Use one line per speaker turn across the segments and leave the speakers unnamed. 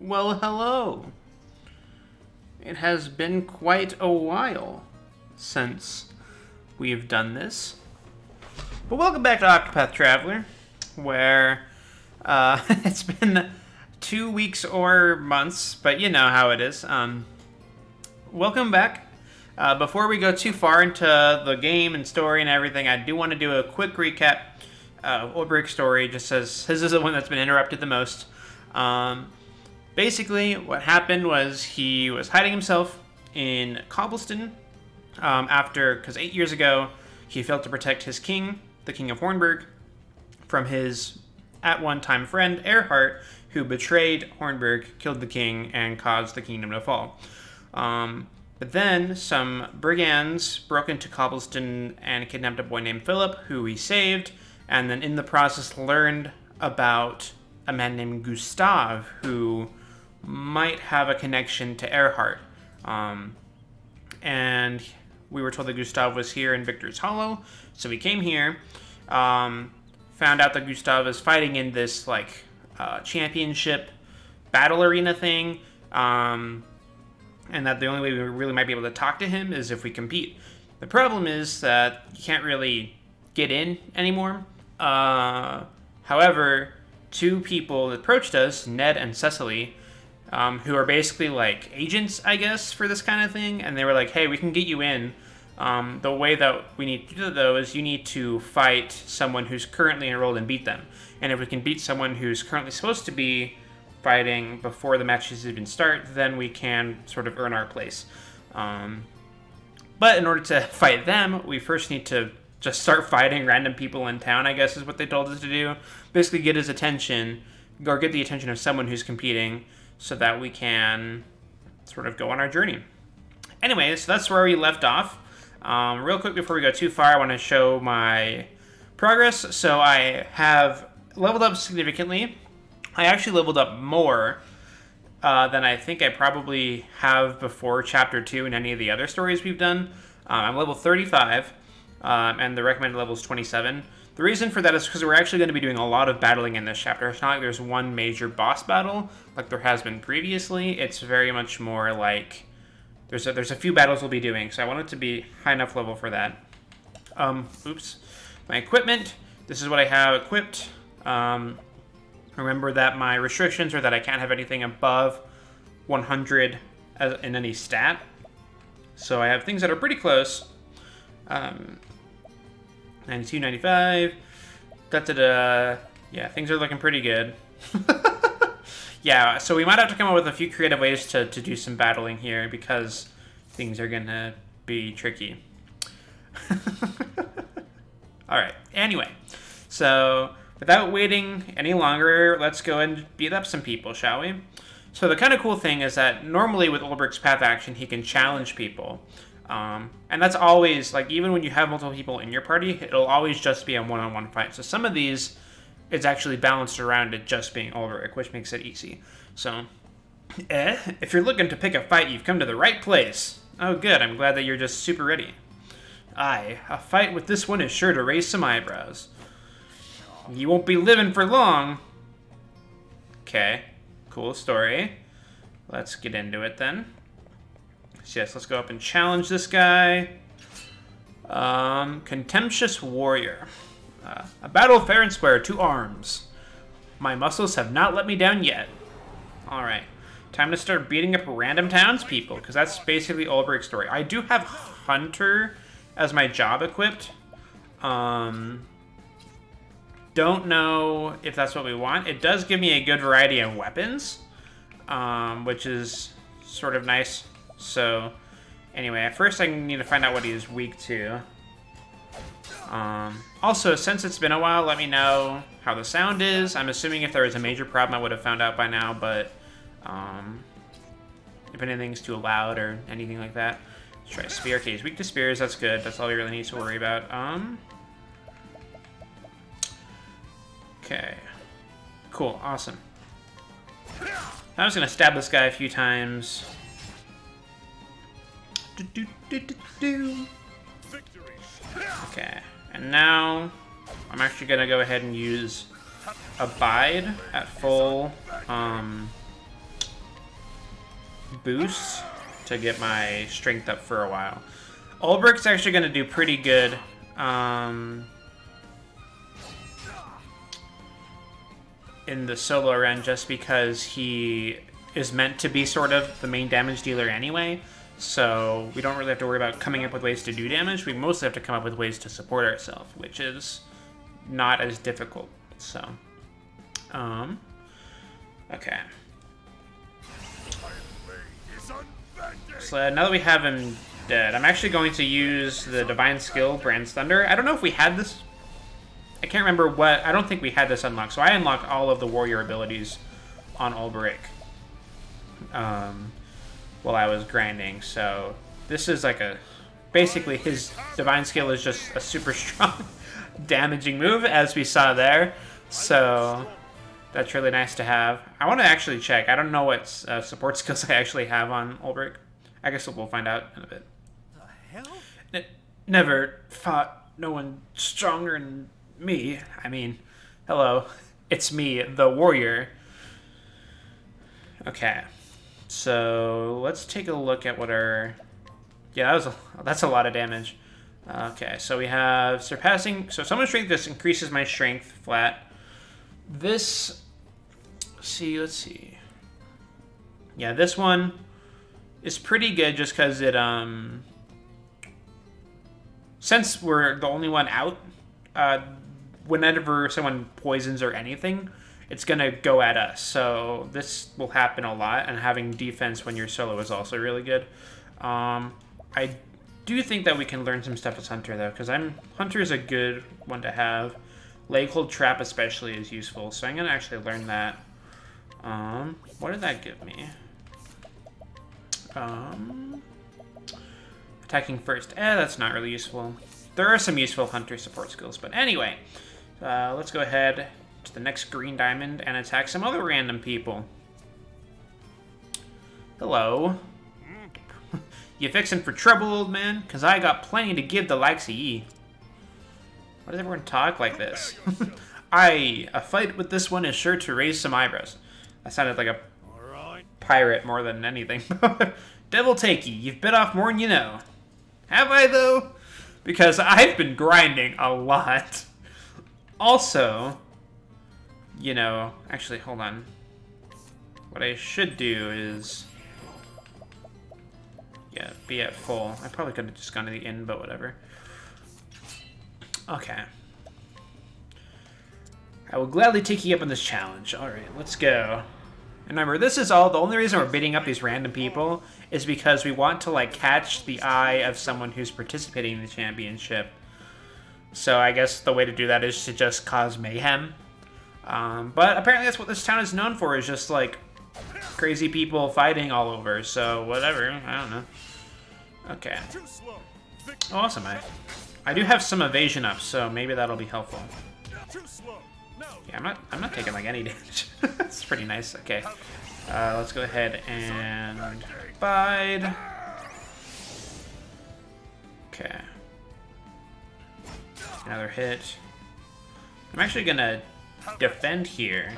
Well, hello. It has been quite a while since we've done this. But welcome back to Octopath Traveler, where it's been 2 weeks or months, but you know how it is. Welcome back. Before we go too far into the game and story and everything, I do want to do a quick recap. Olberic's story, just says this is the one that's been interrupted the most. Basically, what happened was he was hiding himself in Cobblestone because 8 years ago he failed to protect his king, the King of Hornburg, from his at one time friend Erhard, who betrayed Hornburg, killed the king, and caused the kingdom to fall. But then some brigands broke into Cobblestone and kidnapped a boy named Philip, who he saved, and then in the process learned about a man named Gustav, who might have a connection to Erhard. And we were told that Gustav was here in Victor's Hollow, so we came here, found out that Gustav is fighting in this, championship battle arena thing, and that the only way we really might be able to talk to him is if we compete. The problem is that you can't really get in anymore. However, two people approached us, Ned and Cecily, who are basically like agents, I guess, for this kind of thing, and they were like, hey, we can get you in. The way that we need to do it, though, is you need to fight someone who's currently enrolled and beat them. And if we can beat someone who's currently supposed to be fighting before the matches even start, then we can sort of earn our place. But in order to fight them, we first need to just start fighting random people in town, I guess is what they told us to do. Basically get his attention, or get the attention of someone who's competing, so that we can sort of go on our journey. Anyway, so that's where we left off. Real quick before we go too far, I want to show my progress. So I have leveled up significantly. I actually leveled up more than I think I probably have before Chapter 2 in any of the other stories we've done. I'm level 35. And the recommended level is 27. The reason for that is because we're actually going to be doing a lot of battling in this chapter. It's not like there's one major boss battle like there has been previously. It's very much more like there's a few battles we'll be doing, so I want it to be high enough level for that. Oops. My equipment. This is what I have equipped. Remember that my restrictions are that I can't have anything above 100 in any stat. So I have things that are pretty close. 92, 95. Yeah, things are looking pretty good. Yeah, so we might have to come up with a few creative ways to do some battling here because things are gonna be tricky. Alright, anyway. So, without waiting any longer, let's go and beat up some people, shall we? So the kind of cool thing is that normally with Olberic's path action, he can challenge people. And that's always, like, even when you have multiple people in your party, it'll always just be a one-on-one fight. So some of these, it's actually balanced around it just being Olberic, which makes it easy. So, if you're looking to pick a fight, you've come to the right place. Oh, good. I'm glad that you're just super ready. Aye, a fight with this one is sure to raise some eyebrows. You won't be living for long. Okay, cool story. Let's get into it then. So yes, let's go up and challenge this guy. Contemptuous Warrior. A battle fair and square, to arms. My muscles have not let me down yet. Alright, time to start beating up random townspeople, because that's basically Olberic's story. I do have Hunter as my job equipped. Don't know if that's what we want. It does give me a good variety of weapons, which is sort of nice. So, anyway, at first I need to find out what he is weak to. Also, since it's been a while, let me know how the sound is. I'm assuming if there was a major problem, I would have found out by now, but if anything's too loud or anything like that. Let's try Spear. Okay, he's weak to spears. That's good. That's all we really need to worry about. Okay. Cool. Awesome. I'm just going to stab this guy a few times. Okay, and now I'm actually gonna go ahead and use Abide at full boost to get my strength up for a while. Olberic's actually going to do pretty good. In the solo run, just because he is meant to be sort of the main damage dealer anyway, so we don't really have to worry about coming up with ways to do damage. We mostly have to come up with ways to support ourselves, which is not as difficult. So, okay. So now that we have him dead, I'm actually going to use the Divine Skill, Brand's Thunder. I don't know if we had this. I can't remember what... I don't think we had this unlocked. So I unlocked all of the warrior abilities on Olberic while I was grinding. So this is like a... Basically, his Divine Skill is just a super strong damaging move, as we saw there. So that's really nice to have. I want to actually check. I don't know what support skills I actually have on Olberic. I guess we'll find out in a bit.
The hell?
Never fought no one stronger than me. I mean, hello, it's me, the warrior. Okay, so let's take a look at what our... Yeah, that's a lot of damage. Okay, so we have surpassing... So summon strength, this increases my strength flat. This... Let's see. Yeah, this one is pretty good just because it... Since we're the only one out, whenever someone poisons or anything, it's going to go at us. So this will happen a lot, and having defense when you're solo is also really good. I do think that we can learn some stuff as Hunter, though, because Hunter is a good one to have. Leg hold trap especially is useful, so I'm going to actually learn that. What did that give me? Attacking first. That's not really useful. There are some useful Hunter support skills, but anyway. Let's go ahead to the next green diamond and attack some other random people. Hello. You fixin' for trouble, old man? Cause I got plenty to give the likes of ye. Why does everyone talk like this? A fight with this one is sure to raise some eyebrows. That sounded like a pirate more than anything. Devil take ye, you've bit off more than you know. Have I, though? Because I've been grinding a lot. Also, you know, actually, hold on. What I should do is... Yeah, be at full. I probably could have just gone to the inn, but whatever. Okay. I will gladly take you up on this challenge. Alright, let's go. And remember, this is all... The only reason we're beating up these random people is because we want to, like, catch the eye of someone who's participating in the championship. So I guess the way to do that is to just cause mayhem. But apparently that's what this town is known for, is just, like, crazy people fighting all over. So, whatever. I don't know. Okay. Awesome. I do have some evasion up, so maybe that'll be helpful. Yeah, I'm not taking, like, any damage. That's pretty nice. Okay. Let's go ahead and bide. Okay. Another hit. I'm actually gonna defend here.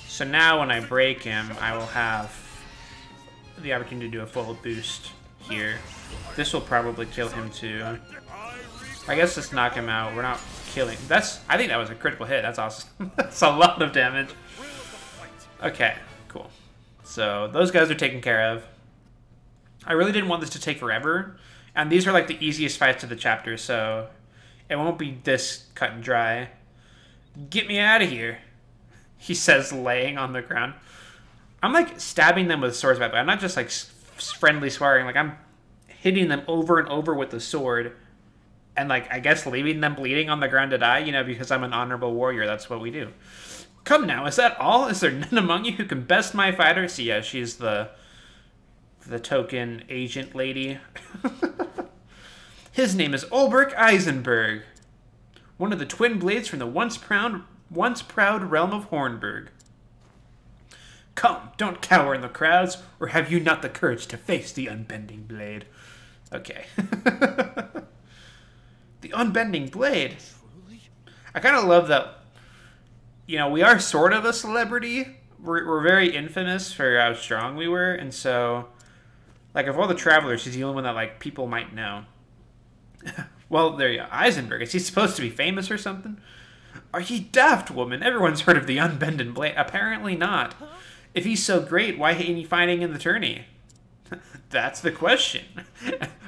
So now when I break him, I will have the opportunity to do a full boost here. This will probably kill him too. I guess let's knock him out. We're not killing. I think that was a critical hit. That's awesome. That's a lot of damage. Okay, cool. So those guys are taken care of. I really didn't want this to take forever. And these are like the easiest fights of the chapter, so it won't be this cut and dry. Get me out of here, he says, laying on the ground. I'm like stabbing them with swords, but I'm not just like friendly swearing. Like I'm hitting them over and over with the sword. And, like, I guess leaving them bleeding on the ground to die, you know, because I'm an honorable warrior. That's what we do. Come now, is that all? Is there none among you who can best my fighter? See, yeah, she's the token agent lady. His name is Olberic Eisenberg, one of the twin blades from the once proud realm of Hornburg. Come, don't cower in the crowds, or have you not the courage to face the unbending blade? Okay. The Unbending Blade. I kind of love that, you know, we are sort of a celebrity we're very infamous for how strong we were, and so, like, of all the travelers, he's the only one that, like, people might know. Well, there you go. Eisenberg. Is he supposed to be famous or something? Are ye daft, woman? Everyone's heard of the Unbending blade. Apparently not. If he's so great, why ain't he fighting in the tourney? That's the question.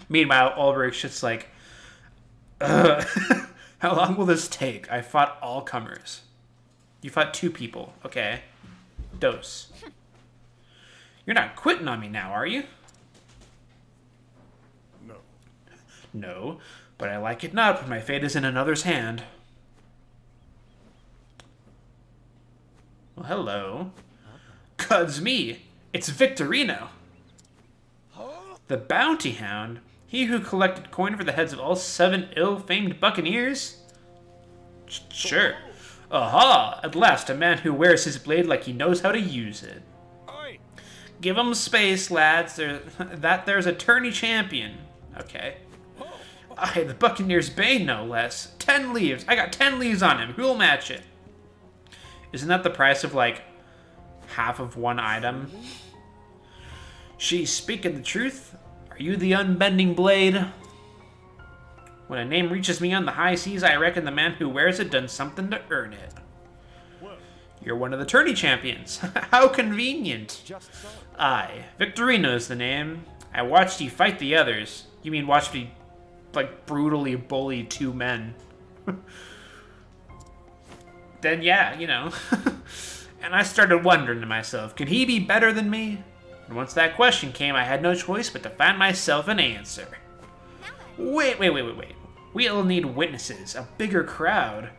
Meanwhile, Olberic's just like, how long will this take? I fought all comers. You fought 2 people. Okay. Dose. You're not quitting on me now, are you?
No.
No, but I like it not when my fate is in another's hand. Well, hello. Cud's me. It's Victorino. The bounty hound? He who collected coin for the heads of all 7 ill-famed buccaneers? Sure. Aha! At last, a man who wears his blade like he knows how to use it.
Oi.
Give him space, lads. There's a tourney champion. Okay. Aye, the Buccaneer's Bane, no less. 10 leaves. I got 10 leaves on him. Who'll match it? Isn't that the price of, like, half of one item? She's speaking the truth. Are you the Unbending blade? When a name reaches me on the high seas, I reckon the man who wears it done something to earn it. You're one of the tourney champions. How convenient.
Just so.
Aye, Victorino's the name. I watched you fight the others. You mean watched me, like, brutally bully 2 men. Then yeah, you know. And I started wondering to myself, could he be better than me? And once that question came, I had no choice but to find myself an answer. Wait. We'll need witnesses, a bigger crowd.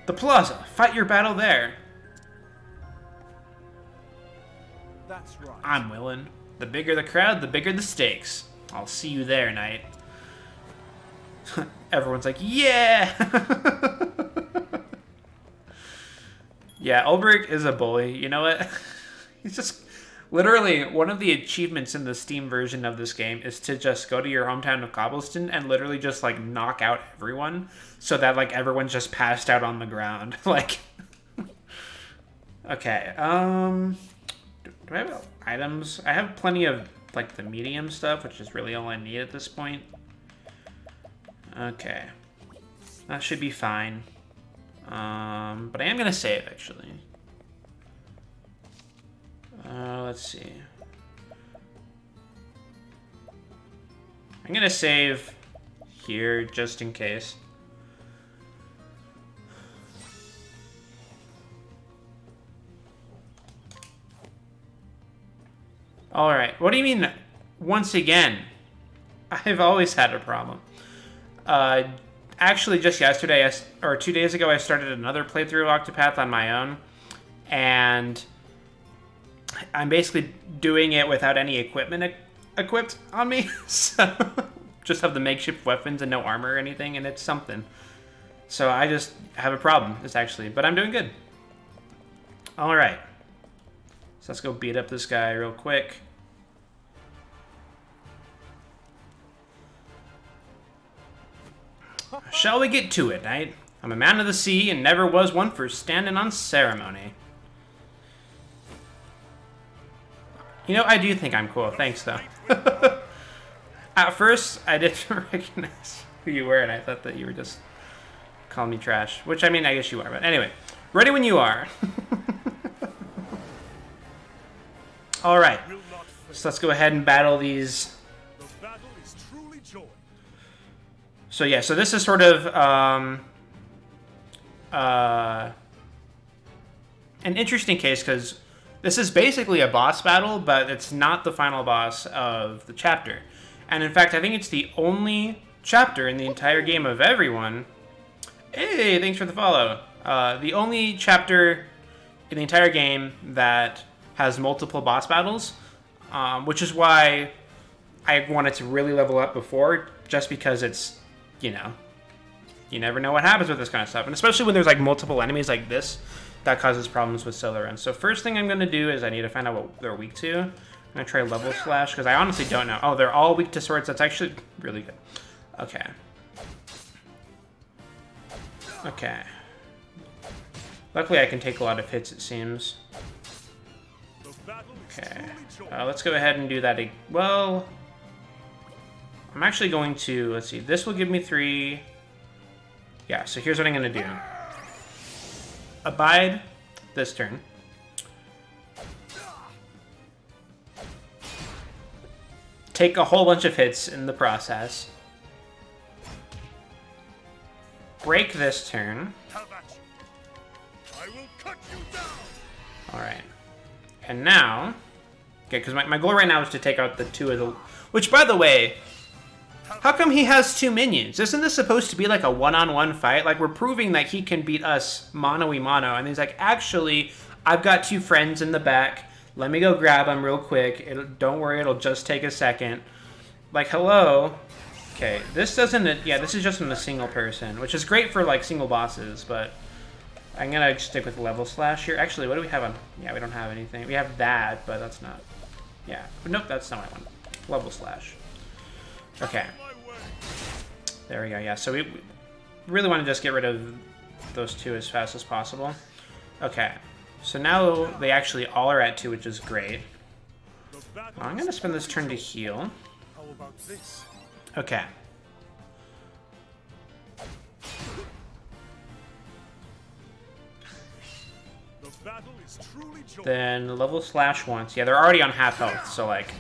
The plaza, fight your battle there.
That's right.
I'm willing. The bigger the crowd, the bigger the stakes. I'll see you there, knight. Everyone's like, yeah! Yeah, Olberic is a bully. You know what? He's just... Literally, one of the achievements in the Steam version of this game is to just go to your hometown of Cobblestone and literally just, like, knock out everyone so that, like, everyone's just passed out on the ground. Like... Okay, do I have items? I have plenty of, like, the medium stuff, which is really all I need at this point. Okay. That should be fine. But I am gonna save, actually. Let's see. I'm gonna save here, just in case. Alright, what do you mean, once again? I've always had a problem. Actually, just yesterday, or 2 days ago, I started another playthrough of Octopath on my own. And I'm basically doing it without any equipment equipped on me. So, just have the makeshift weapons and no armor or anything, and it's something. So I just have a problem, but I'm doing good. Alright. So let's go beat up this guy real quick. Shall we get to it, knight? I'm a man of the sea and never was one for standing on ceremony. You know, I do think I'm cool. Thanks, though. At first, I didn't recognize who you were, and I thought that you were just calling me trash. Which, I mean, I guess you are. But anyway, ready when you are. All right. So let's go ahead and battle these.
The battle is truly joy.
So yeah, so this is sort of an interesting case because this is basically a boss battle, but it's not the final boss of the chapter. And in fact, I think it's the only chapter in the entire game of everyone. Hey, thanks for the follow. The only chapter in the entire game that has multiple boss battles, which is why I wanted to really level up before, just because it's, you know, you never know what happens with this kind of stuff. And especially when there's like multiple enemies like this, that causes problems with solo runs. So first thing I'm going to do is I need to find out what they're weak to. I'm going to try level slash, because I honestly don't know. Oh, they're all weak to swords. That's actually really good. Okay. Okay. Luckily, I can take a lot of hits, it seems. Okay. Let's go ahead and do that. Well, I'm actually going to... Let's see. This will give me 3. Yeah, so here's what I'm going to do. Abide this turn. Take a whole bunch of hits in the process. Break this turn. Alright. And now... Okay, because my goal right now is to take out the 2 of the... Which, by the way... How come he has 2 minions? Isn't this supposed to be like a one-on-one fight? Like, we're proving that he can beat us mano-y-mano. And he's like, actually, I've got 2 friends in the back. Let me go grab them real quick. Don't worry, it'll just take a second. Like, hello? Okay, this doesn't... Yeah, this is just in a single person, which is great for, like, single bosses, but... I'm gonna stick with level slash here. Actually, what do we have on... Yeah, we don't have anything. We have that, but that's not... Yeah. But nope, that's not what I want. Level slash. Okay. There we go, yeah. So we really want to just get rid of those 2 as fast as possible. Okay. So now they actually all are at 2, which is great. Well, I'm gonna spend this turn to heal. Okay. Then level slash once. Yeah, they're already on half health, so like...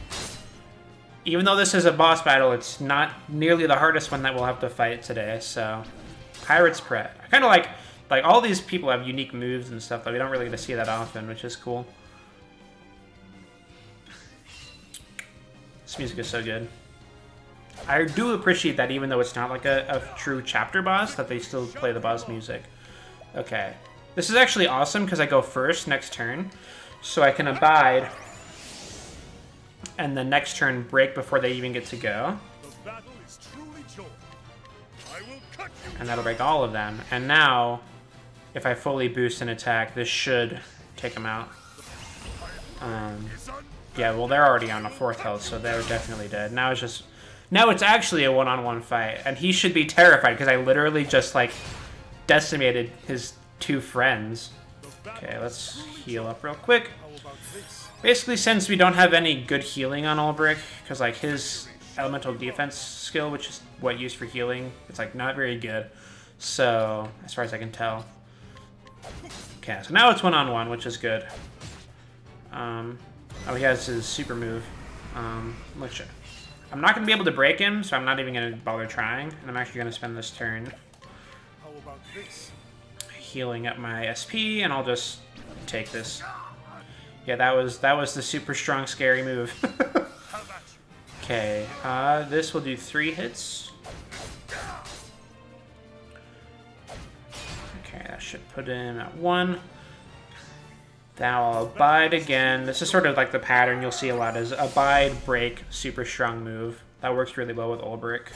Even though this is a boss battle, it's not nearly the hardest one that we'll have to fight today, so... Pirate's Pret. I kind of like all these people have unique moves and stuff that we don't really get to see that often, which is cool. This music is so good. I do appreciate that even though it's not like a true chapter boss, that they still play the boss music. Okay. This is actually awesome because I go first next turn, so I can abide, and the next turn break before they even get to go. And that'll break all of them. And now, if I fully boost an attack, this should take them out. Yeah, well, they're already on a 4th health, so they're definitely dead. Now it's actually a one-on-one fight, and he should be terrified because I literally just like decimated his 2 friends. Okay, let's heal up real quick. Basically, since we don't have any good healing on Olberic, because like his elemental defense skill, which is what used for healing, it's like not very good. So, as far as I can tell. Okay, so now it's one-on-one, which is good. Oh, he has his super move, which I'm not going to be able to break him, so I'm not even going to bother trying. And I'm actually going to spend this turn healing up my SP, and I'll just take this. Yeah, that was the super strong, scary move. Okay, this will do 3 hits. Okay, that should put him at 1. Then I'll abide again. This is sort of like the pattern you'll see a lot is abide, break, super strong move. That works really well with Olberic.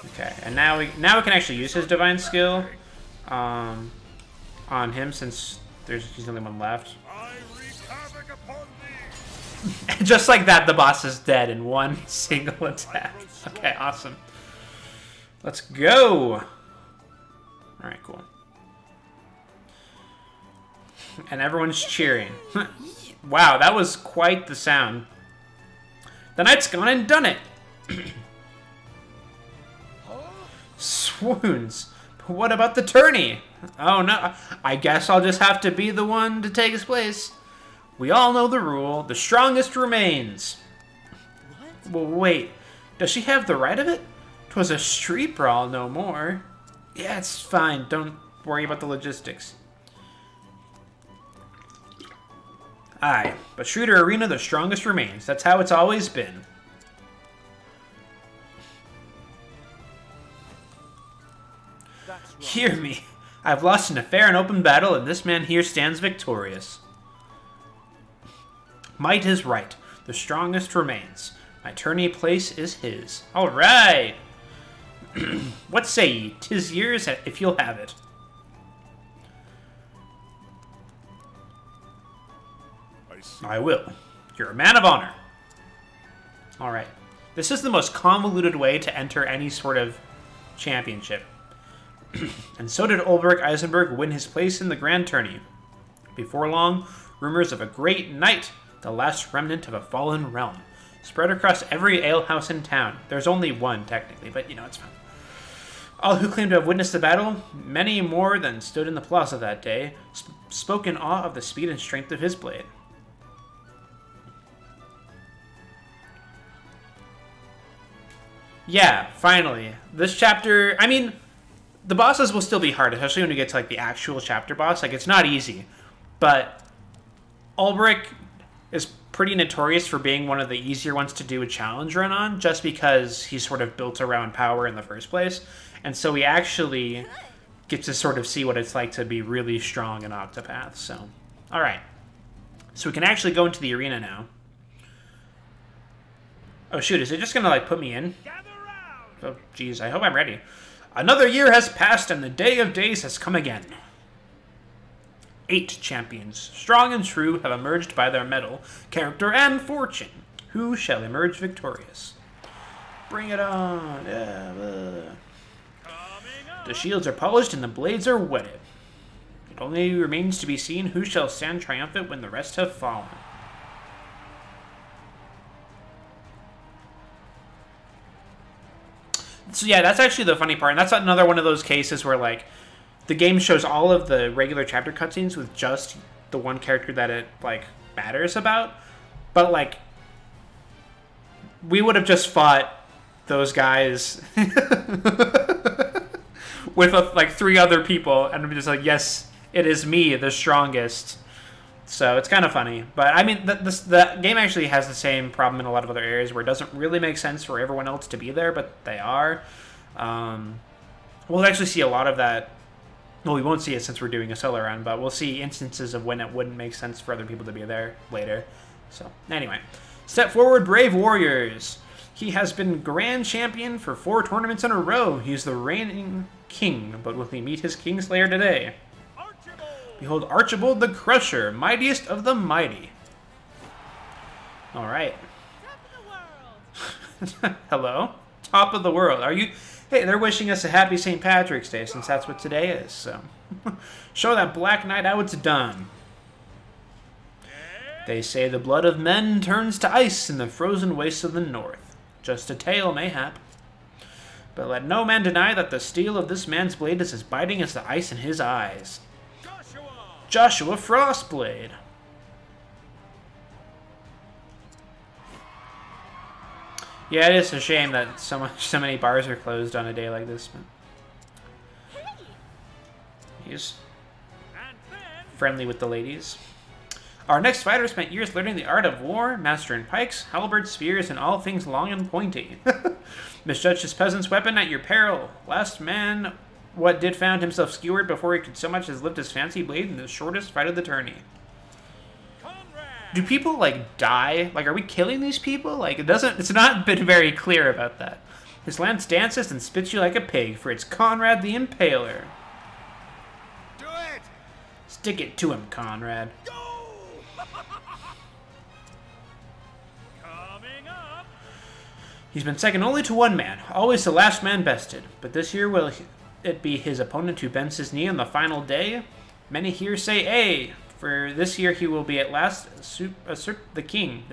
Okay, and now we can actually use his divine skill on him since he's the only one left. Just like that, the boss is dead in one single attack. Okay, awesome. Let's go! Alright, cool. And everyone's cheering. Wow, that was quite the sound. The knight's gone and done it! Swoons. But what about the tourney? Oh no, I guess I'll just have to be the one to take his place. We all know the rule. The strongest remains. What? Well, wait. Does she have the right of it? 'Twas a street brawl, no more. Yeah, it's fine. Don't worry about the logistics. Aye, but Shooter Arena, the strongest remains. That's how it's always been. Hear me. I've lost in a fair and open battle, and this man here stands victorious. Might is right. The strongest remains. My tourney place is his. All right. What say ye? 'Tis yours if you'll have it. I will. You're a man of honor. All right. This is the most convoluted way to enter any sort of championship. And so did Olberic Eisenberg win his place in the Grand Tourney. Before long, rumors of a great knight, the last remnant of a fallen realm, spread across every alehouse in town. There's only one, technically, but you know, it's fine. All who claimed to have witnessed the battle, many more than stood in the plaza that day, spoke in awe of the speed and strength of his blade. Yeah, finally. This chapter, I mean, the bosses will still be hard, especially when you get to like the actual chapter boss. Like, it's not easy, but Olberic is pretty notorious for being one of the easier ones to do a challenge run on, just because he's sort of built around power in the first place. And so we actually get to sort of see what it's like to be really strong in Octopath. So, alright. So we can actually go into the arena now. Oh shoot, is it just gonna like put me in? Oh geez, I hope I'm ready. Another year has passed and the day of days has come again. 8 champions, strong and true, have emerged by their mettle, character, and fortune. Who shall emerge victorious? Bring it on! The shields are polished and the blades are whetted. It only remains to be seen who shall stand triumphant when the rest have fallen. So yeah, that's actually the funny part, and that's another one of those cases where, like, the game shows all of the regular chapter cutscenes with just the one character that it, like, matters about. But, like, we would have just fought those guys with, like, 3 other people, and I'm just like, yes, it is me, the strongest. So it's kind of funny. But, I mean, the game actually has the same problem in a lot of other areas where it doesn't really make sense for everyone else to be there, but they are. We'll actually see a lot of that. Well, we won't see it since we're doing a solo run, but we'll see instances of when it wouldn't make sense for other people to be there later. So, anyway. Step forward, brave warriors. He has been grand champion for 4 tournaments in a row. He's the reigning king, but will he meet his Kingslayer today? Behold Archibald the Crusher, mightiest of the mighty. Alright. Hello? Top of the world. Are you... Hey, they're wishing us a happy St. Patrick's Day, since that's what today is, so... Show that Black Knight how it's done. They say the blood of men turns to ice in the frozen wastes of the north. Just a tale, mayhap. But let no man deny that the steel of this man's blade is as biting as the ice in his eyes. Joshua Frostblade. Yeah, it is a shame that so many bars are closed on a day like this. But he's friendly with the ladies. Our next fighter spent years learning the art of war, mastering pikes, halberds, spears, and all things long and pointy. Misjudged his peasant's weapon at your peril. Last man... What did found himself skewered before he could so much as lift his fancy blade in the shortest fight of the tourney. Conrad. Do people, like, die? Like, are we killing these people? Like, it's not been very clear about that. His lance dances and spits you like a pig, for it's Conrad the Impaler.
Do it!
Stick it to him, Conrad.
Go! Coming up!
He's been second only to one man, always the last man bested. But this year will... it be his opponent who bends his knee on the final day? Many here say, "Ay!" For this year he will be at last usurp the king.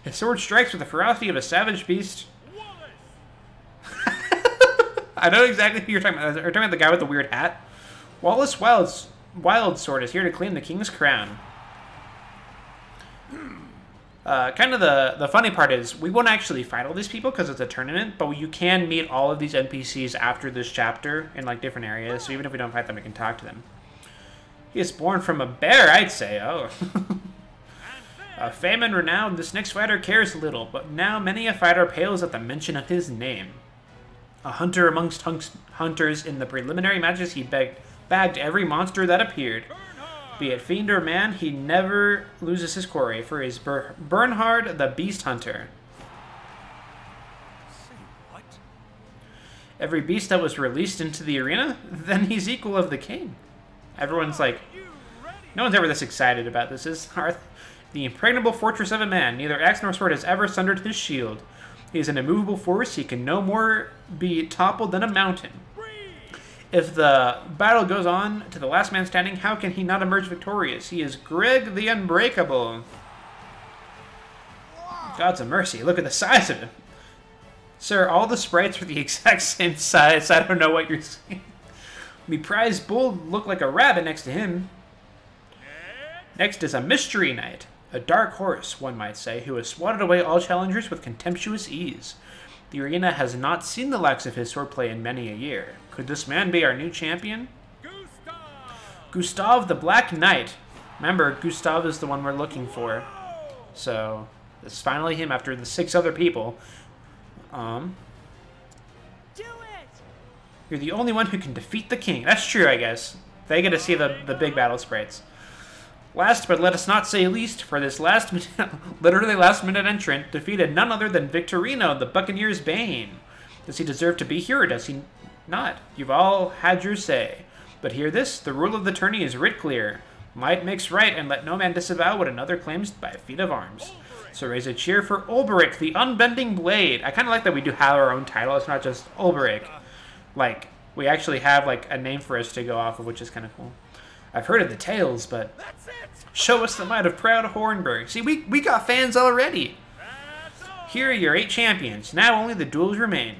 His sword strikes with the ferocity of a savage beast. I know exactly who you're talking about. You're talking about the guy with the weird hat. Wallace Wild Sword is here to claim the king's crown. Kind of the funny part is, we won't actually fight all these people because it's a tournament, but you can meet all of these NPCs after this chapter in, like, different areas, so even if we don't fight them, we can talk to them. He is born from a bear, I'd say, oh. A famine renowned, this next fighter cares little, but now many a fighter pales at the mention of his name. A hunter amongst hunters, in the preliminary matches he bagged every monster that appeared. Be it fiend or man, he never loses his quarry, for he is Bernhard the Beast Hunter.
Say what?
Every beast that was released into the arena, then he's equal of the king. Everyone's like, no one's ever this excited about this. Is the impregnable fortress of a man. Neither axe nor sword has ever sundered his shield. He is an immovable force. He can no more be toppled than a mountain. If the battle goes on to the last man standing, how can he not emerge victorious? He is Greg the Unbreakable. Gods of mercy, look at the size of him. Sir, all the sprites are the exact same size. I don't know what you're saying. Me prized bull look like a rabbit next to him. Next is a mystery knight. A dark horse, one might say, who has swatted away all challengers with contemptuous ease. The arena has not seen the likes of his swordplay in many a year. Could this man be our new champion? Gustav! Gustav the Black Knight. Remember, Gustav is the one we're looking for. So, it's finally him after the 6 other people. Do it! You're the only one who can defeat the king. That's true, I guess. They get to see the big battle sprites. Last, but let us not say least, for this literally last-minute entrant defeated none other than Victorino, the Buccaneer's Bane. Does he deserve to be here, or does he not? You've all had your say. But hear this, the rule of the tourney is writ clear. Might makes right, and let no man disavow what another claims by a feat of arms. So raise a cheer for Olberic, the Unbending Blade. I kind of like that we do have our own title. It's not just Olberic. Like, we actually have, like, a name for us to go off of, which is kind of cool. I've heard of the tales, but show us the might of proud Hornburg. See, we got fans already. Here are your 8 champions. Now only the duels remain.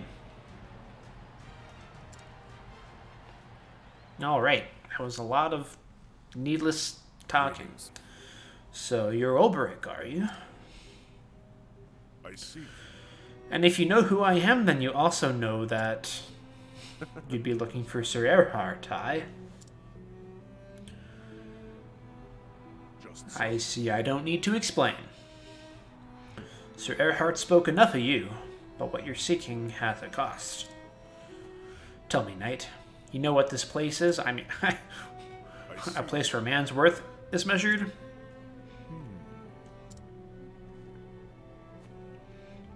Alright, that was a lot of needless talking. So, you're Olberic, are you?
I see.
And if you know who I am, then you also know that you'd be looking for Sir Erhard, aye? I see, I don't need to explain. Sir Erhard spoke enough of you, but what you're seeking hath a cost. Tell me, knight, you know what this place is? I mean, a place where man's worth is measured?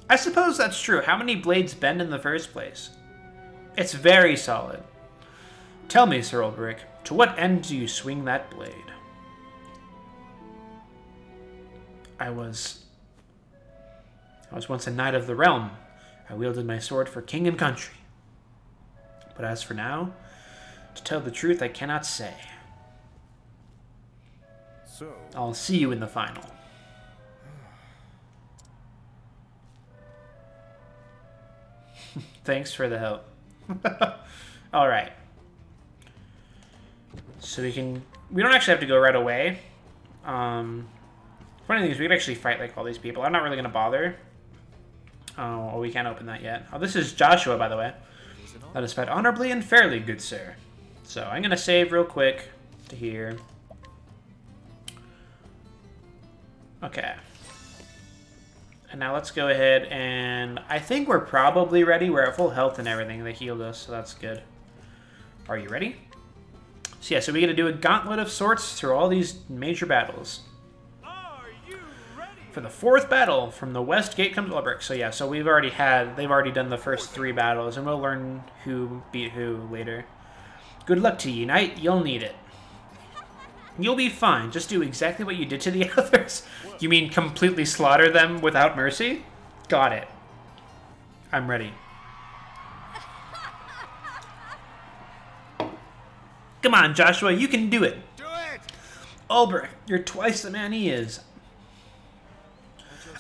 I suppose that's true. How many blades bend in the first place? It's very solid. Tell me, Sir Olberic, to what end do you swing that blade? I was once a knight of the realm. I wielded my sword for king and country. But as for now, to tell the truth, I cannot say.
So,
I'll see you in the final. Thanks for the help. Alright. So we don't actually have to go right away. Funny thing is, we could actually fight like all these people. I'm not really going to bother. Oh, we can't open that yet. Oh, this is Joshua, by the way. Let us fight honorably and fairly, good sir. So I'm going to save real quick to here. Okay. And now let's go ahead and... I think we're probably ready. We're at full health and everything. They healed us, so that's good. Are you ready? So yeah, so we get to do a gauntlet of sorts through all these major battles. For the 4th battle, from the west gate comes Olberic. So yeah, so they've already done the first 3 battles, and we'll learn who beat who later. Good luck to you, knight. You'll need it. You'll be fine. Just do exactly what you did to the others. You mean completely slaughter them without mercy? Got it. I'm ready. Come on, Joshua, you can do it.
do it!
Olberic, you're twice the man he is.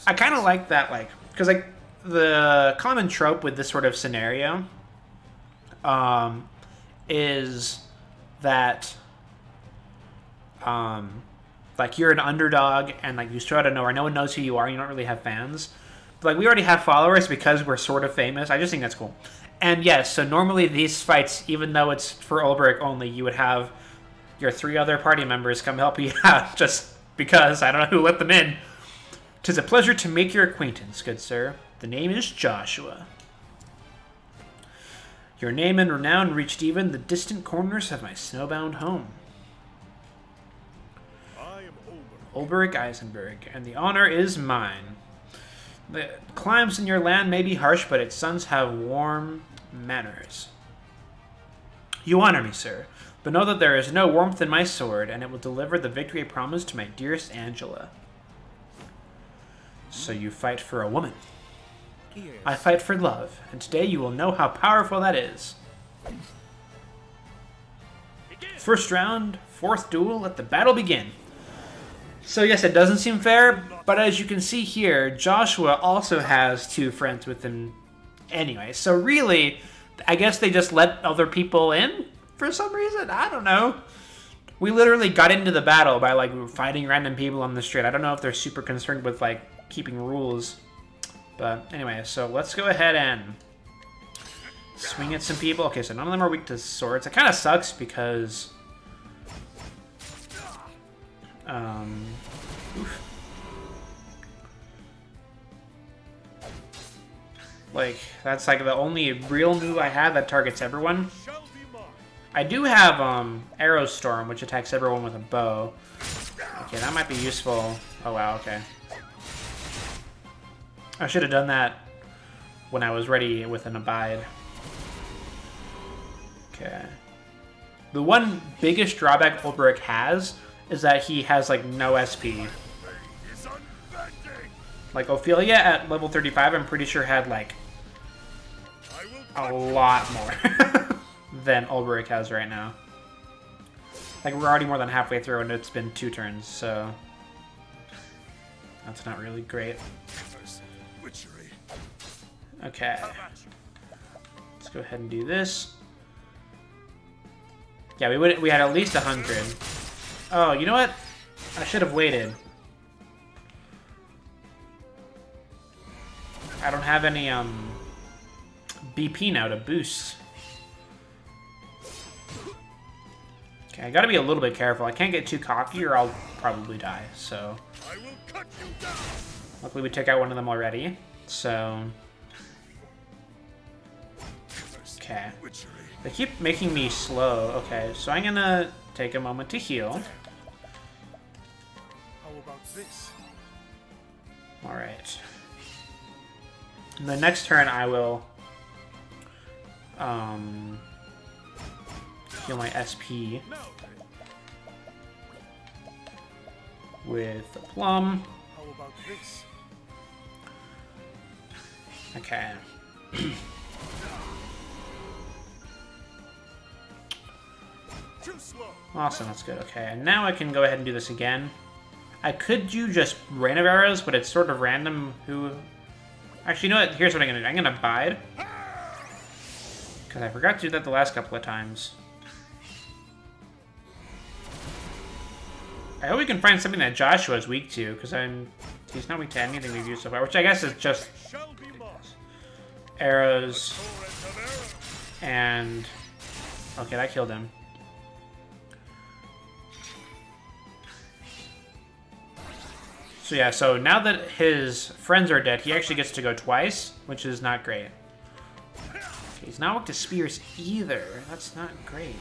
I kind of like that, like, because like the common trope with this sort of scenario is that like you're an underdog and like you start out of nowhere, no one knows who you are, you don't really have fans. But like we already have followers because we're sort of famous. I just think that's cool. And yes, so normally these fights, even though it's for Olberic only, you would have your 3 other party members come help you out just because I don't know who let them in. 'Tis a pleasure to make your acquaintance, good sir. The name is Joshua. Your name and renown reached even the distant corners of my snowbound home.
I am
Olberic Eisenberg, and the honor is mine. The climes in your land may be harsh, but its sons have warm manners. You honor me, sir, but know that there is no warmth in my sword, and it will deliver the victory I promised to my dearest Angela. So you fight for a woman. I fight for love, and today you will know how powerful that is. First round, fourth duel, let the battle begin. So yes, it doesn't seem fair, but as you can see here, Joshua also has 2 friends with him anyway. So really, I guess they just let other people in for some reason? I don't know. We literally got into the battle by, like, fighting random people on the street. I don't know if they're super concerned with, like, keeping rules. But anyway, so let's go ahead and swing at some people. Okay, so none of them are weak to swords. It kind of sucks because... oof. Like, that's like the only real move I have that targets everyone. I do have Arrow Storm, which attacks everyone with a bow. Okay, that might be useful. Oh wow, okay. I should have done that when I was ready with an Abide. Okay. The one biggest drawback Olberic has is that he has, like, no SP. Like, Ophelia at level 35, I'm pretty sure had, like, a lot more than Olberic has right now. Like, we're already more than halfway through and it's been 2 turns, so... that's not really great. Okay. Let's go ahead and do this. Yeah, we had at least 100. Oh, you know what? I should have waited. I don't have any BP now to boost. Okay, I gotta be a little bit careful. I can't get too cocky or I'll probably die, so... luckily we took out one of them already, so... okay. They keep making me slow. Okay, so I'm gonna take a moment to heal.
How about this?
Alright. The next turn I will heal my SP with a plum.
How about this?
Okay. Awesome, that's good. Okay, and now I can go ahead and do this again. I could do just rain of arrows, but it's sort of random who... actually, you know what? Here's what I'm going to do. I'm going to Abide. Because I forgot to do that the last couple of times. I hope we can find something that Joshua is weak to, because he's not weak to anything we've used so far, which I guess is just arrows. And... okay, that killed him. So yeah, so now that his friends are dead, he actually gets to go twice, which is not great. Okay, he's not weak to spears either. That's not great.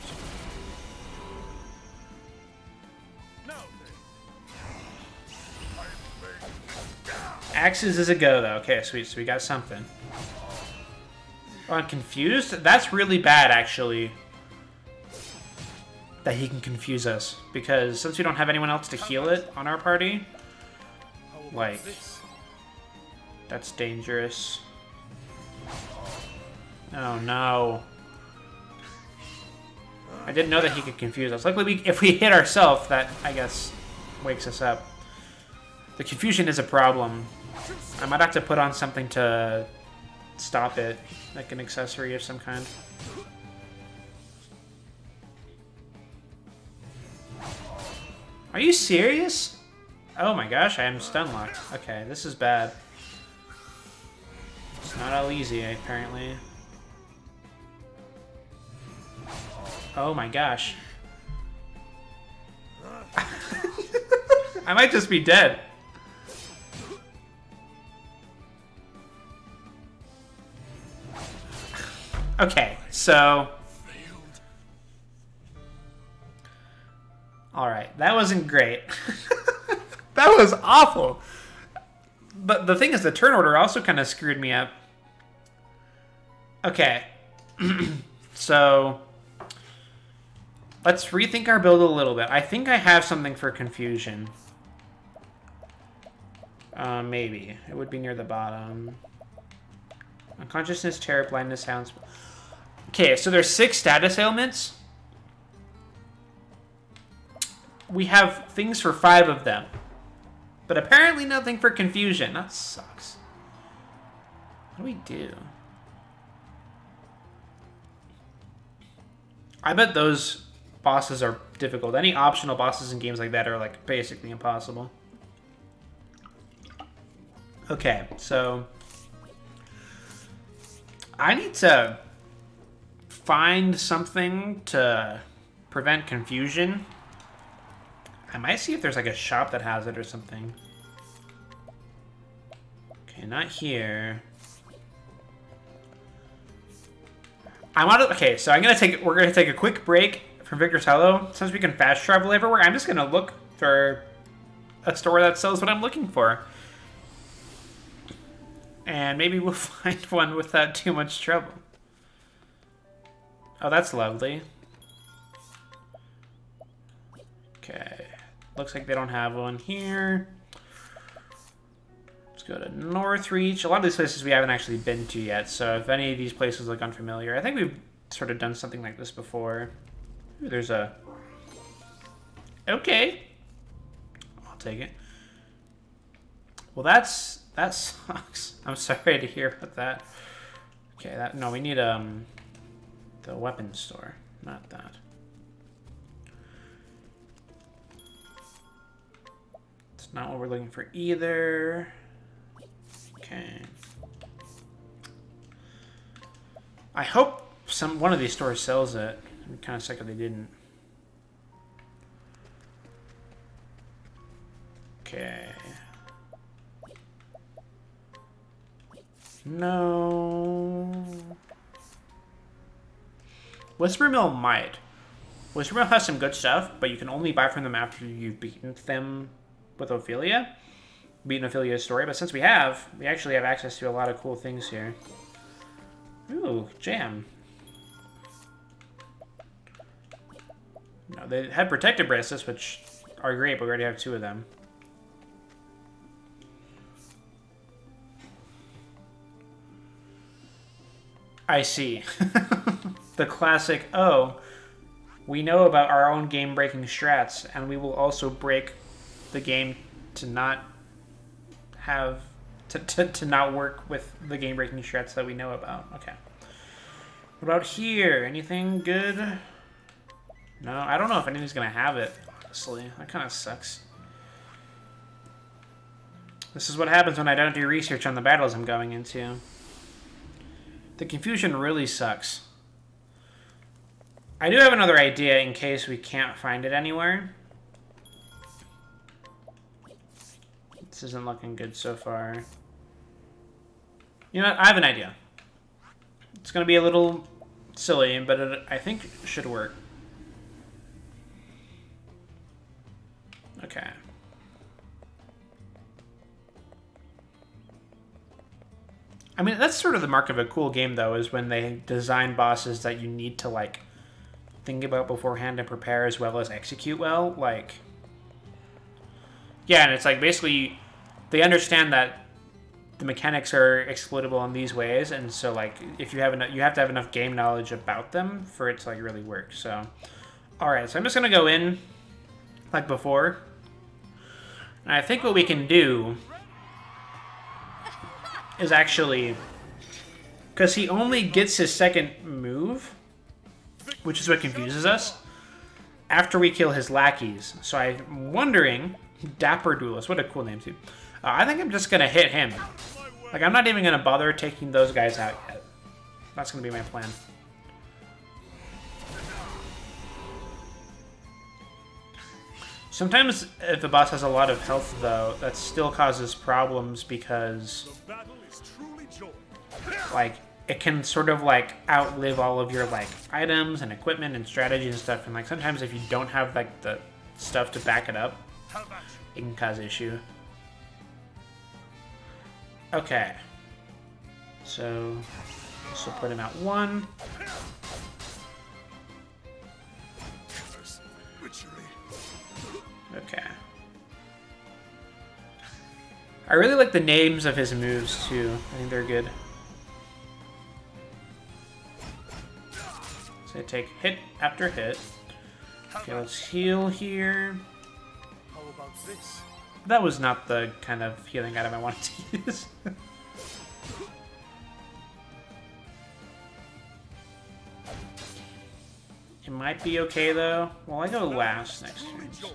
Axes is a go, though. Okay, sweet. So we got something. Oh, I'm confused? That's really bad, actually. That he can confuse us. Because since we don't have anyone else to heal it on our party... like, that's dangerous. Oh no. I didn't know that he could confuse us. Luckily, if we hit ourselves, that, I guess, wakes us up. The confusion is a problem. I might have to put on something to stop it, like an accessory of some kind. Are you serious? Oh my gosh, I am stun locked. Okay, this is bad. It's not all easy, apparently. Oh my gosh. I might just be dead. Okay, so... alright, that wasn't great. That was awful. But the thing is, the turn order also kind of screwed me up. Okay. So... let's rethink our build a little bit. I think I have something for confusion. Maybe. It would be near the bottom. Unconsciousness, terror, blindness, sounds. Okay, so there's 6 status ailments. We have things for 5 of them. But apparently nothing for confusion. That sucks. What do we do? I bet those bosses are difficult. Any optional bosses in games like that are like basically impossible. Okay, so I need to find something to prevent confusion. I might see if there's like a shop that has it or something. Okay, not here. Okay, so we're gonna take a quick break from Victor's Hollow. Since we can fast travel everywhere, I'm just gonna look for a store that sells what I'm looking for. And maybe we'll find one without too much trouble. Oh, that's lovely. Okay. Looks like they don't have one here. Let's go to Northreach. A lot of these places we haven't actually been to yet, so if any of these places look unfamiliar, I think we've sort of done something like this before. Ooh, there's a... Okay. I'll take it. Well, that sucks. I'm sorry to hear about that. Okay, no, we need the weapons store, not that. It's not what we're looking for either. Okay. I hope one of these stores sells it. I'm kind of sick if they didn't. Okay. No. Whispermill might. Whispermill has some good stuff, but you can only buy from them after you've beaten them with Ophelia. Beaten Ophelia's story, but since we actually have access to a lot of cool things here. Ooh, jam. No, they had protective bracelets, which are great, but we already have 2 of them. I see. The classic, oh, we know about our own game-breaking strats, and we will also break the game to not have... to not work with the game-breaking strats that we know about. Okay. What about here? Anything good? No, I don't know if anything's gonna have it, honestly. That kind of sucks. This is what happens when I don't do research on the battles I'm going into. The confusion really sucks. I do have another idea in case we can't find it anywhere. This isn't looking good so far. You know what? I have an idea. It's going to be a little silly, but I think it should work. Okay. I mean, that's sort of the mark of a cool game, though, is when they design bosses that you need to, like, think about beforehand and prepare as well as execute well. Like, yeah, and it's like, basically, they understand that the mechanics are exploitable in these ways, and so, like, if you have enough, you have to have enough game knowledge about them for it to, like, really work. So, alright, so I'm just gonna go in, like before, and I think what we can do is actually, because he only gets his second move, which is what confuses us, after we kill his lackeys. So I'm wondering, Dapper Duelist, what a cool name too. I think I'm just gonna hit him. Like, I'm not even gonna bother taking those guys out yet. That's gonna be my plan. Sometimes if the boss has a lot of health, though, that still causes problems because, like, it can sort of, like, outlive all of your, like, items and equipment and strategy and stuff. And, like, sometimes if you don't have, like, the stuff to back it up, it can cause issue. Okay. So, this will put him at 1. Okay. I really like the names of his moves, too. I think they're good. could take hit after hit. Okay, let's heal here.
How about this?
That was not the kind of healing item I wanted to use. It might be okay though. Well, I go last next turn, so...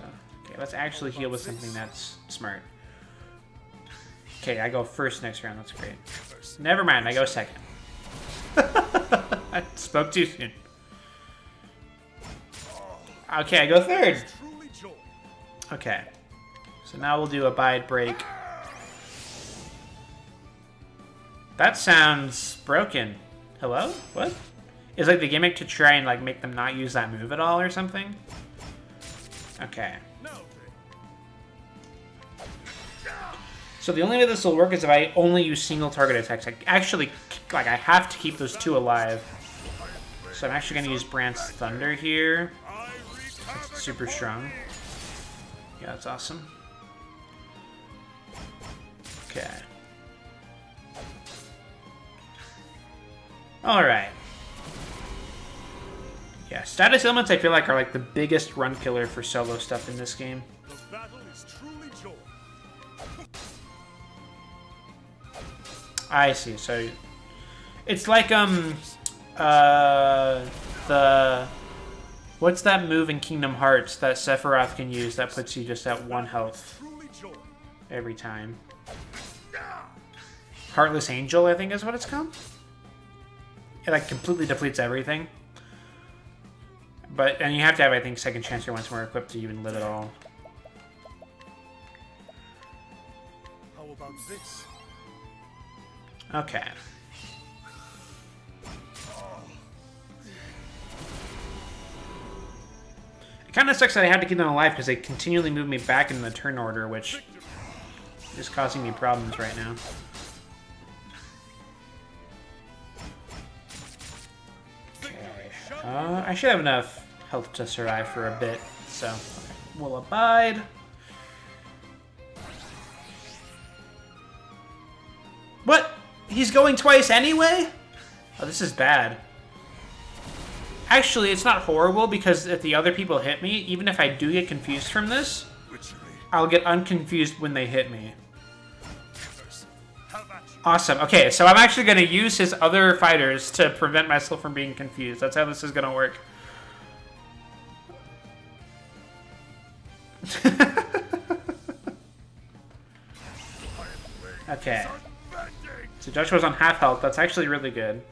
Okay, let's actually heal with something that's smart. Okay, I go first next round, that's great. Never mind, I go second. I spoke too soon. Okay, I go third. Okay. So now we'll do Abide Break. That sounds broken. Hello? What? Is like the gimmick to try and like make them not use that move at all or something? Okay. So the only way this will work is if I only use single target attacks. I actually, like, I have to keep those two alive. So I'm actually going to use Brand's Thunder here. It's super strong. Yeah, that's awesome. Okay. Alright. Yeah, status elements I feel like are like the biggest run killer for solo stuff in this game.
The battle is truly joy.
I see. So it's like the what's that move in Kingdom Hearts that Sephiroth can use that puts you just at 1 health every time? Heartless Angel, I think is what it's called. It like completely depletes everything. And you have to have, I think, Second Chance once more equipped to even live at all.
How about this?
Okay. It kind of sucks that I had to keep them alive because they continually move me back in the turn order, which is causing me problems right now. Okay. I should have enough health to survive for a bit, so okay. We'll abide. What? He's going twice anyway? Oh, this is bad. Actually, it's not horrible because if the other people hit me, even if I do get confused from this, I'll get unconfused when they hit me. Awesome. Okay, so I'm actually going to use his other fighters to prevent myself from being confused. That's how this is going to work. Okay. So Joshua's on half health. That's actually really good.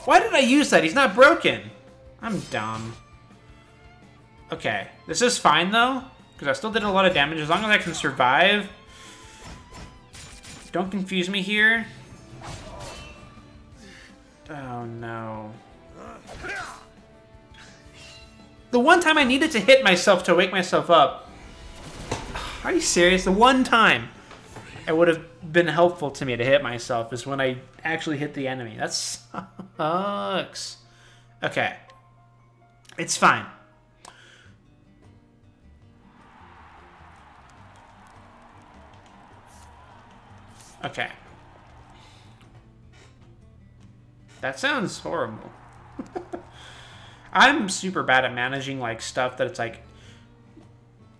Why did I use that? He's not broken. I'm dumb. Okay. This is fine, though, because I still did a lot of damage. As long as I can survive. Don't confuse me here. Oh, no. The one time I needed to hit myself to wake myself up. Are you serious? The one time it would have been helpful to me to hit myself is when I actually hit the enemy. That sucks. Okay. It's fine. Okay. That sounds horrible. I'm super bad at managing like stuff that it's like,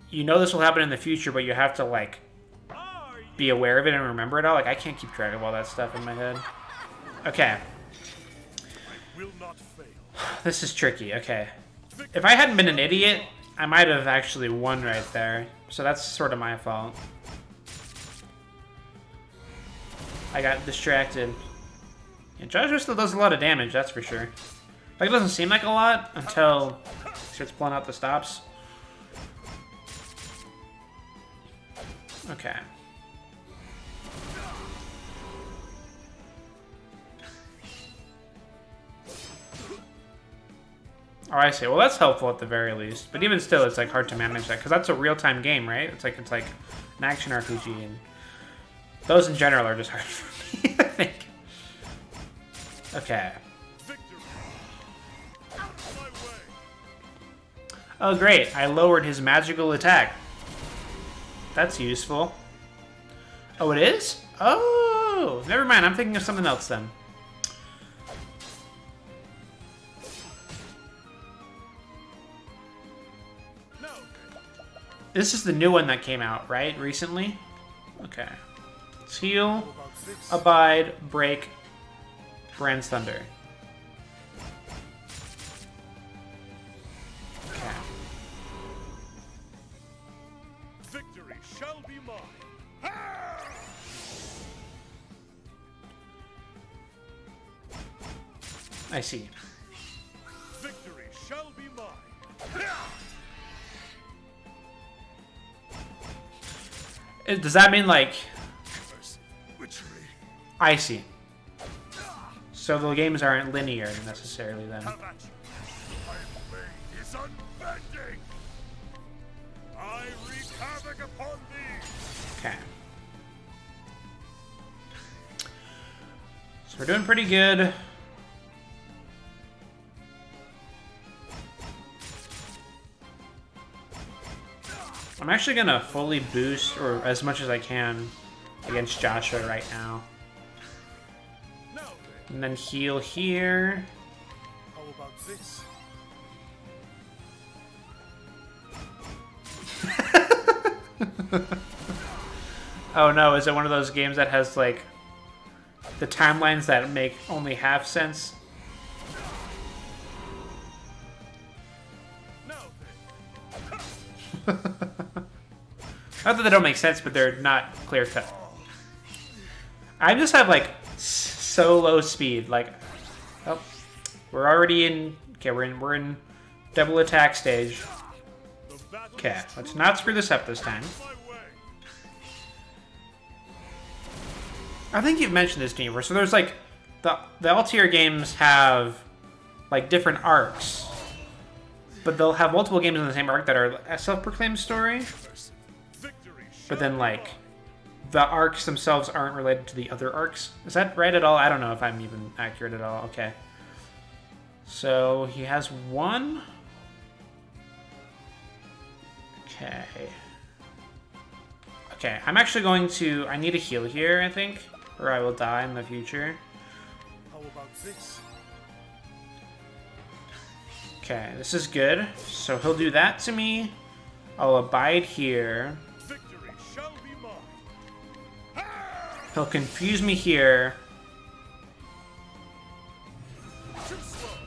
you know this will happen in the future, but you have to like be aware of it and remember it all. Like I can't keep track of all that stuff in my head. Okay. This is tricky. Okay. If I hadn't been an idiot, I might have actually won right there. So that's sort of my fault. I got distracted. Yeah, Joshua still does a lot of damage, that's for sure. Like, it doesn't seem like a lot until he starts pulling out the stops. Okay. Oh, I see. Well, that's helpful at the very least. But even still, it's like hard to manage that because that's a real-time game, right? It's like an action RPG, and those in general are just hard for me, I think. Okay. Oh, great. I lowered his magical attack. That's useful. Oh, it is? Oh, Oh, never mind. I'm thinking of something else then. This is the new one that came out, right? Recently? Okay. Let's heal, abide, break, Brand's Thunder. Okay.
Victory shall be mine.
I see.
Victory shall be mine.
Does that mean, like...
Witchery.
I see. So the games aren't linear, necessarily, then.
How about you? My blade is unbending. I wreak havoc upon thee.
Okay. So we're doing pretty good. I'm actually gonna fully boost, or as much as I can, against Joshua right now. And then heal here.
How about this?
Oh no, is it one of those games that has, like, the timelines that make only half sense? Not that they don't make sense, but they're not clear cut. I just have, like, so low speed. Like, oh, we're already in. Okay, we're in double attack stage. Okay, let's not screw this up this time. I think you've mentioned this to me before. So there's, like, the L-tier games have, like, different arcs, but they'll have multiple games in the same arc that are a self-proclaimed story. But then, like, the arcs themselves aren't related to the other arcs. Is that right at all? I don't know if I'm even accurate at all. Okay. So, he has one. Okay. Okay, I'm actually going to... I need a heal here, I think, or I will die in the future.
How about this?
Okay, this is good. So he'll do that to me. I'll abide here.
Victory shall be mine.
He'll confuse me here.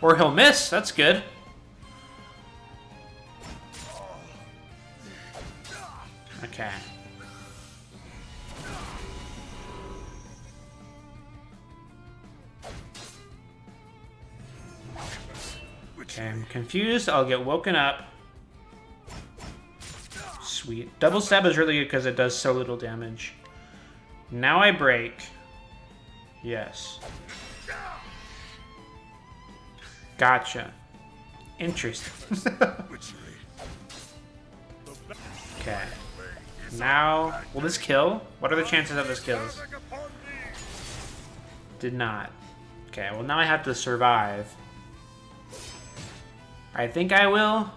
Or he'll miss. That's good. Okay. Okay, I'm confused. I'll get woken up. Sweet. Double stab is really good because it does so little damage. Now I break. Yes. Gotcha. Interesting. Okay. Now, will this kill? What are the chances of this kills? Did not. Okay, well now I have to survive. I think I will.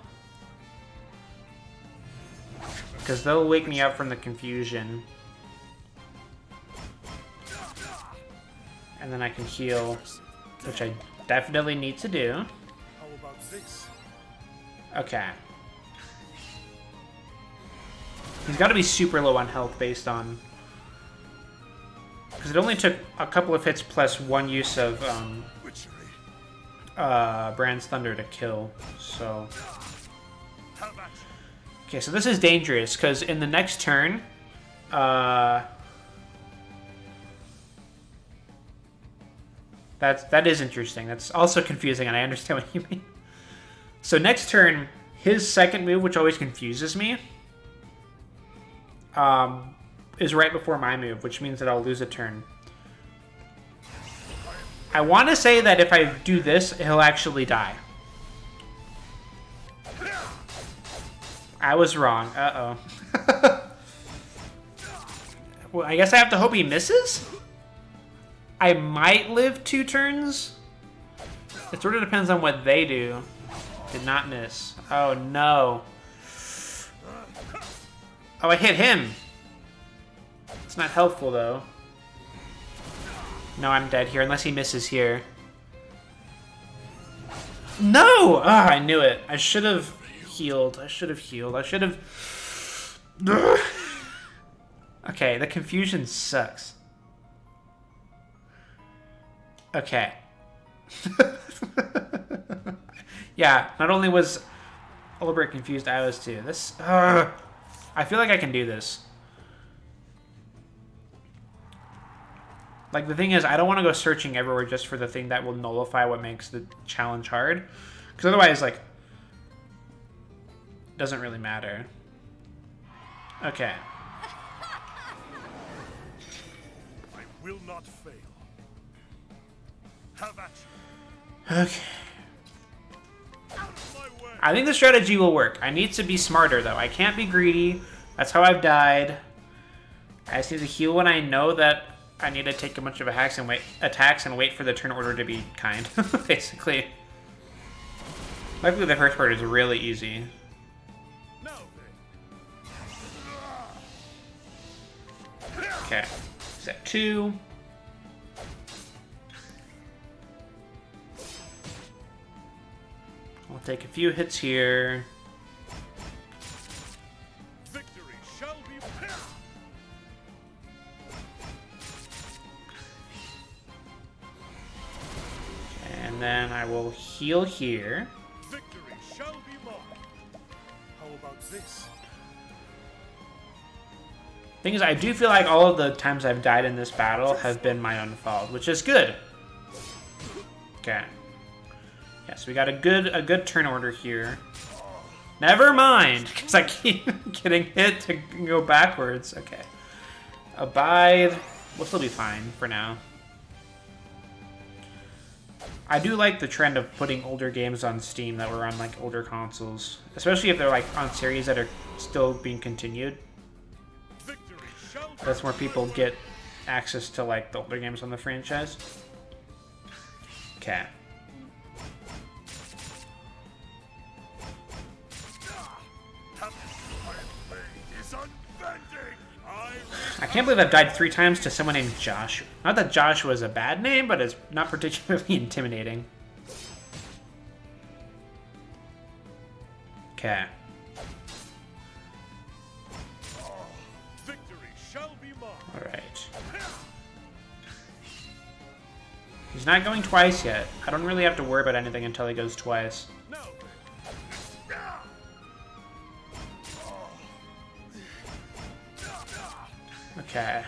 Because they'll wake me up from the confusion. And then I can heal, which I definitely need to do.
How about this?
Okay. He's got to be super low on health based on... Because it only took a couple of hits plus one use of Brand's Thunder to kill, so... Okay, so this is dangerous, because in the next turn... That is interesting. That's also confusing, and I understand what you mean. So next turn, his second move, which always confuses me, is right before my move, which means that I'll lose a turn. I want to say that if I do this, he'll actually die. I was wrong. Uh-oh. Well, I guess I have to hope he misses? I might live 2 turns. It sort of depends on what they do. Did not miss. Oh, no. Oh, I hit him. It's not helpful, though. No, I'm dead here, unless he misses here. No! Ah, I knew it. I should have healed. I should have healed. I should have... Okay, the confusion sucks. Okay. Yeah, not only was Olberic confused, I was too. This... I feel like I can do this. Like, the thing is, I don't want to go searching everywhere just for the thing that will nullify what makes the challenge hard. Because otherwise, like, it doesn't really matter. Okay.
I will not fail. Have at you.
Okay.
Out of my way.
I think the strategy will work. I need to be smarter, though. I can't be greedy. That's how I've died. I just need to heal when I know that I need to take a bunch of attacks and wait for the turn order to be kind, basically. Luckily, the first part is really easy.
Now then.
Okay, set 2. I'll take a few hits here.
Victory shall be.
And then I will heal here.
Victory shall be mine. How about this?
Thing is, I do feel like all of the times I've died in this battle have been my own fault, which is good. Okay. Yeah, so we got a good turn order here. Never mind, because I keep getting hit to go backwards. Okay. Abide. We'll still be fine for now. I do like the trend of putting older games on Steam that were on, like, older consoles. Especially if they're, like, on series that are still being continued. That's more people get access to, like, the older games on the franchise. Okay. I can't believe I've died 3 times to someone named Josh. Not that Joshua is a bad name, but it's not particularly intimidating. Okay.
Victory shall be mine.
Alright. He's not going twice yet. I don't really have to worry about anything until he goes twice.
No.
Okay.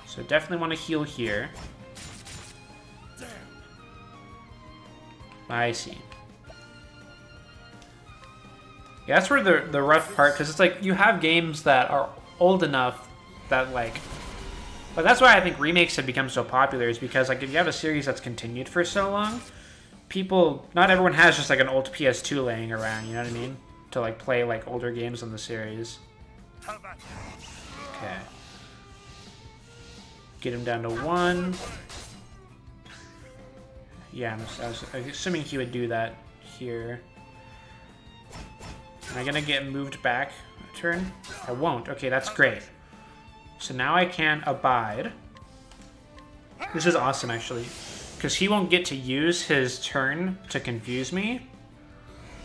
So definitely want to heal here. I see. Yeah, that's where the rough part, because it's like you have games that are old enough that like... But that's why I think remakes have become so popular, is because like if you have a series that's continued for so long, people... Not everyone has just like an old PS2 laying around, you know what I mean? To like play like older games in the series. Okay. Get him down to 1. Yeah, I was assuming he would do that here. Am I gonna get moved back a turn? I won't. Okay, that's great. So now I can abide. This is awesome, actually. Because he won't get to use his turn to confuse me.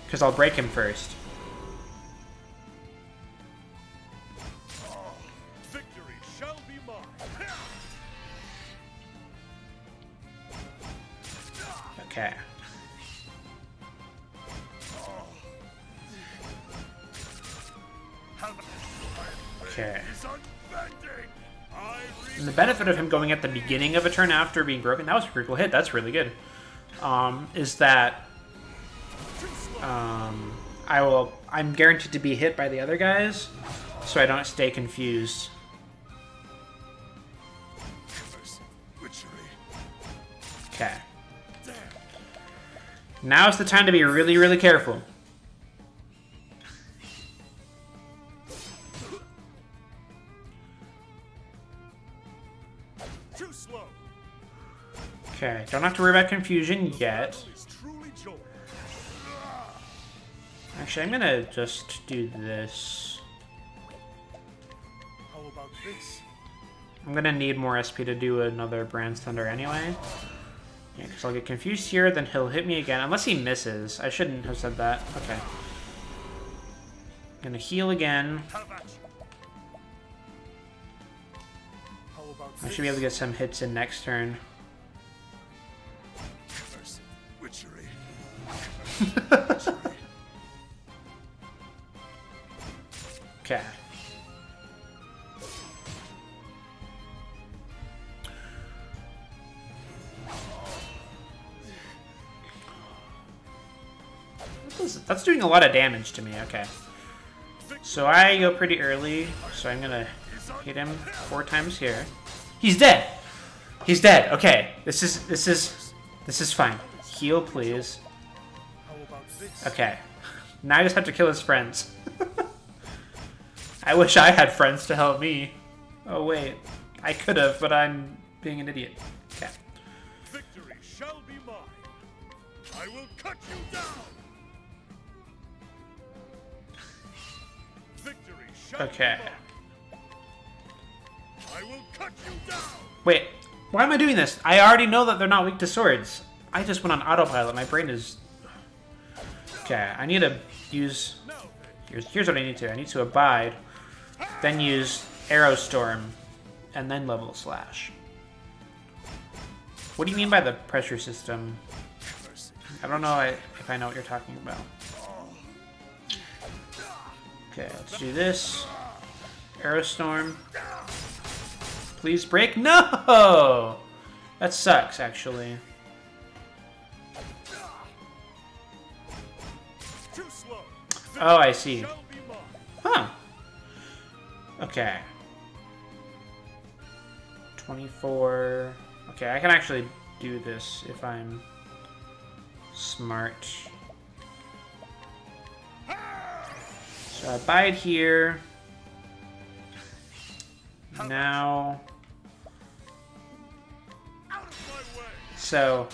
Because I'll break him first. Okay. Okay. And the benefit of him going at the beginning of a turn after being broken, that was a critical hit, that's really good, is that I'm guaranteed to be hit by the other guys, so I don't stay confused. Okay. Now's the time to be really, really careful.
Too slow.
Okay, don't have to worry about confusion yet. Actually, I'm gonna just do this.
How about this?
I'm gonna need more SP to do another Brand's Thunder anyway. Yeah, because I'll get confused here, then he'll hit me again. Unless he misses. I shouldn't have said that. Okay. Gonna heal again. I should be able to get some hits in next turn. Okay. That's doing a lot of damage to me. Okay. So I go pretty early, so I'm gonna hit him 4 times here. He's dead. He's dead. Okay. This is fine. Heal, please. Okay. Now I just have to kill his friends. I wish I had friends to help me. Oh wait, I could have, but I'm being an idiot. Okay.
Victory shall be mine. I will cut you down. Victory shall
Okay.
be mine. I will cut you down.
Wait, why am I doing this? I already know that they're not weak to swords. I just went on autopilot. My brain is... Okay, I need to use... Here's what I need to. I need to abide, then use Arrow Storm, and then level Slash. What do you mean by the pressure system? I don't know if I know what you're talking about. Okay, let's do this. Arrow Storm. Please break. No! That sucks, actually. Oh, I see. Huh. Okay. 24. Okay, I can actually do this if I'm smart. So I bide here. Now. So.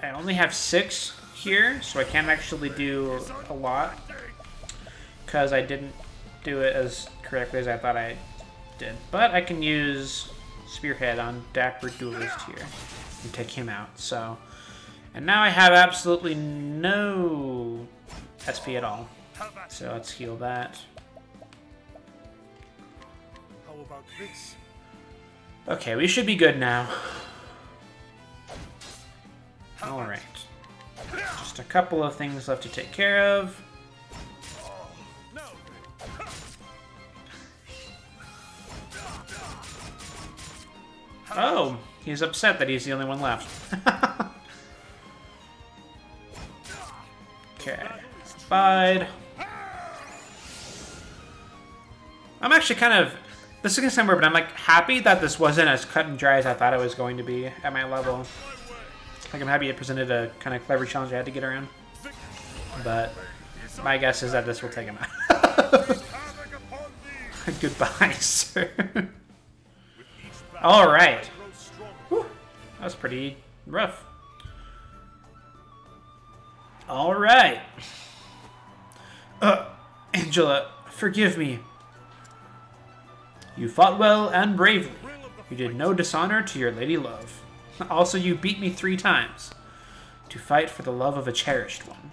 I only have 6 here, so I can't actually do a lot because I didn't do it as correctly as I thought I did. But I can use Spearhead on Dapper Duelist here and take him out. So, and now I have absolutely no SP at all. So let's heal that.
How about this?
Okay, we should be good now. Alright. Just a couple of things left to take care of. Oh, he's upset that he's the only one left. Okay. Bide. I'm actually kind of... This is gonna sound weird, but I'm like happy that this wasn't as cut and dry as I thought it was going to be at my level. Like, I'm happy it presented a kind of clever challenge I had to get around. But my guess is that this will take him out. Goodbye, sir. Alright. That was pretty rough. Alright. Angela, forgive me. You fought well and bravely. You did no dishonor to your lady love. Also, you beat me 3 times to fight for the love of a cherished one.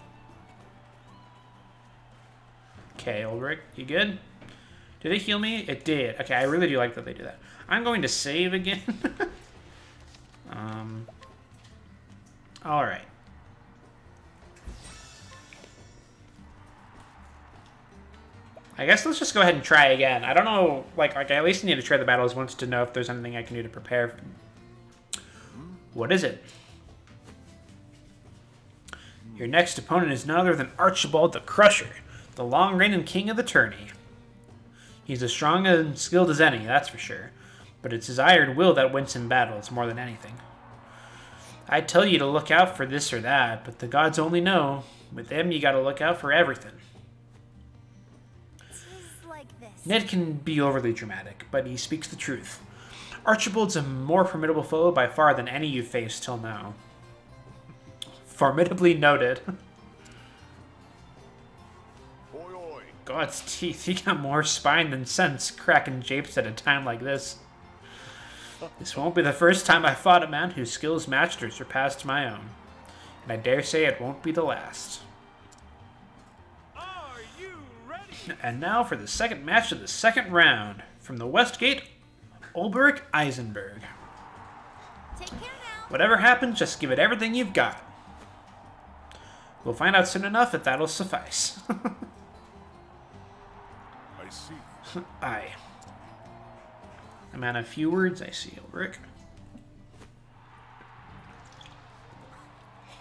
Okay, Olberic, you good? Did it heal me? It did. Okay, I really do like that they do that. I'm going to save again. Alright. I guess let's just go ahead and try again. I don't know, like I at least need to try the battles once to know if there's anything I can do to prepare. What is it? Your next opponent is none other than Archibald the Crusher, the long-reigning king of the tourney. He's as strong and skilled as any, that's for sure. But it's his iron will that wins him battles more than anything. I'd tell you to look out for this or that, but the gods only know. With them, you gotta look out for everything. Ned can be overly dramatic, but he speaks the truth. Archibald's a more formidable foe by far than any you've faced till now. Formidably noted. God's teeth, he got more spine than sense, cracking japes at a time like this. This won't be the first time I fought a man whose skills matched or surpassed my own. And I dare say it won't be the last.
Are you ready?
And now for the second match of the second round. From the West Gate, Olberic Eisenberg.
Take care now.
Whatever happens, just give it everything you've got. We'll find out soon enough if that'll suffice.
I see.
Aye. A man of few words, I see, Olberic.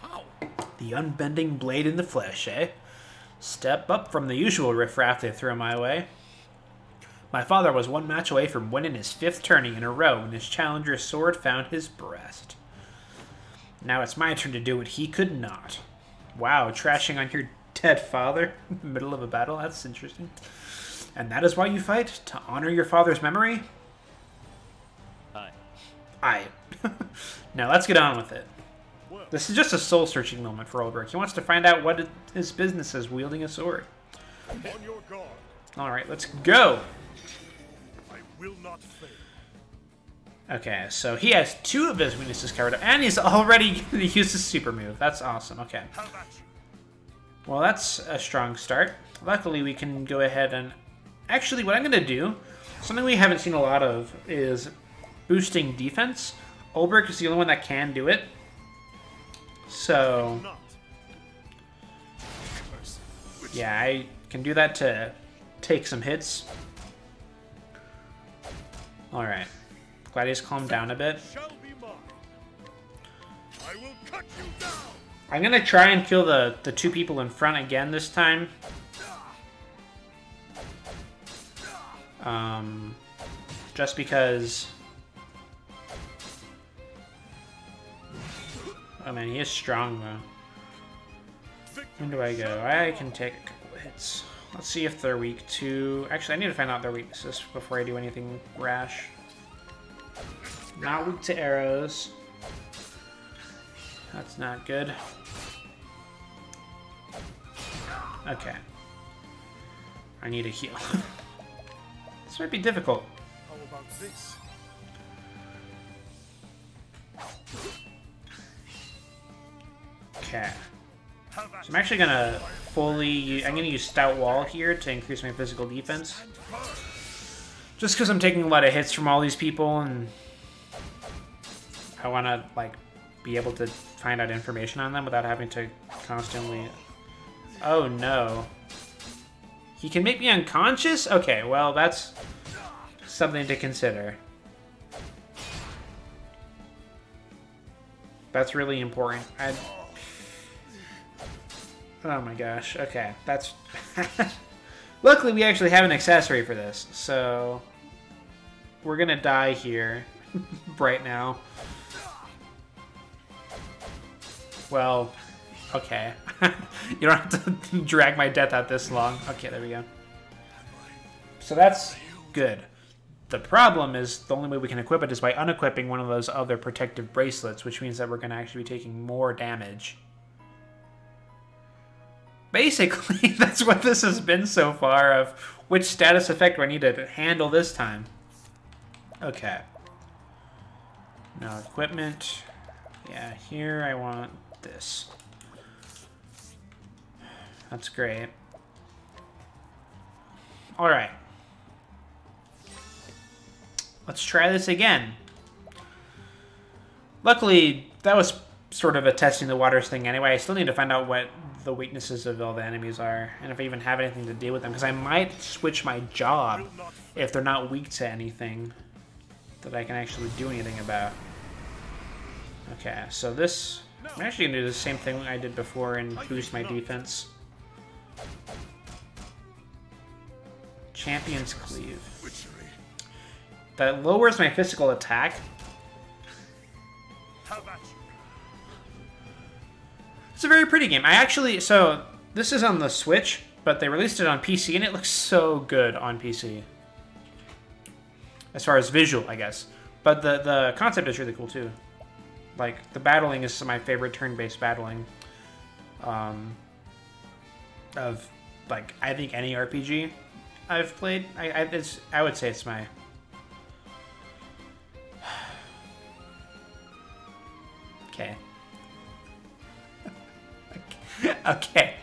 How?
The unbending blade in the flesh, eh? Step up from the usual riffraff they throw my way. My father was one match away from winning his 5th tourney in a row when his challenger's sword found his breast. Now it's my turn to do what he could not. Wow, trashing on your dead father in the middle of a battle? That's interesting. And that is why you fight? To honor your father's memory?
Aye.
Aye. Now let's get on with it. This is just a soul-searching moment for Olberic. He wants to find out what his business is wielding a sword.
On your guard.
Alright, let's go!
I will not fail.
Okay, so he has 2 of his weaknesses covered up, and he's already used his super move. That's awesome, okay.
How about you?
Well, that's a strong start. Luckily, we can go ahead and... Actually, what I'm going to do, something we haven't seen a lot of, is boosting defense. Olberic is the only one that can do it. So...
Not.
Yeah, I can do that to take some hits. Alright. Glad he's calmed down a bit.
Shall be mine. I will cut you down.
I'm gonna try and kill the 2 people in front again this time. Just because... Oh man, he is strong though. When do I go? I can take a couple of hits. Let's see if they're weak to... Actually, I need to find out their weaknesses before I do anything rash. Not weak to arrows. That's not good. Okay. I need a heal. This might be difficult.
How about this?
Okay. So I'm actually gonna I'm gonna use Stout Wall here to increase my physical defense. Just because I'm taking a lot of hits from all these people, and I want to like be able to find out information on them without having to constantly... Oh no. He can make me unconscious? Okay, well that's something to consider. That's really important. Oh my gosh, okay, that's... Luckily we actually have an accessory for this, so... We're gonna die here right now. Well, okay. You don't have to drag my death out this long. Okay, there we go. So that's good. The problem is the only way we can equip it is by unequipping one of those other protective bracelets, which means that we're going to actually be taking more damage. Basically, that's what this has been so far, of which status effect do I need to handle this time. Okay. Now equipment. Yeah, here I want this. That's great. Alright. Let's try this again. Luckily, that was sort of a testing the waters thing anyway. I still need to find out what the weaknesses of all the enemies are, and if I even have anything to deal with them, because I might switch my job if they're not weak to anything that I can actually do anything about. Okay, so this... I'm actually going to do the same thing I did before and boost my defense. Champion's Cleave. That lowers my physical attack. It's a very pretty game. I actually... So, this is on the Switch, but they released it on PC, and it looks so good on PC. As far as visual, I guess. But the concept is really cool, too. Like, the battling is my favorite turn-based battling of like, I think any RPG I've played. I would say it's my... Okay. Okay.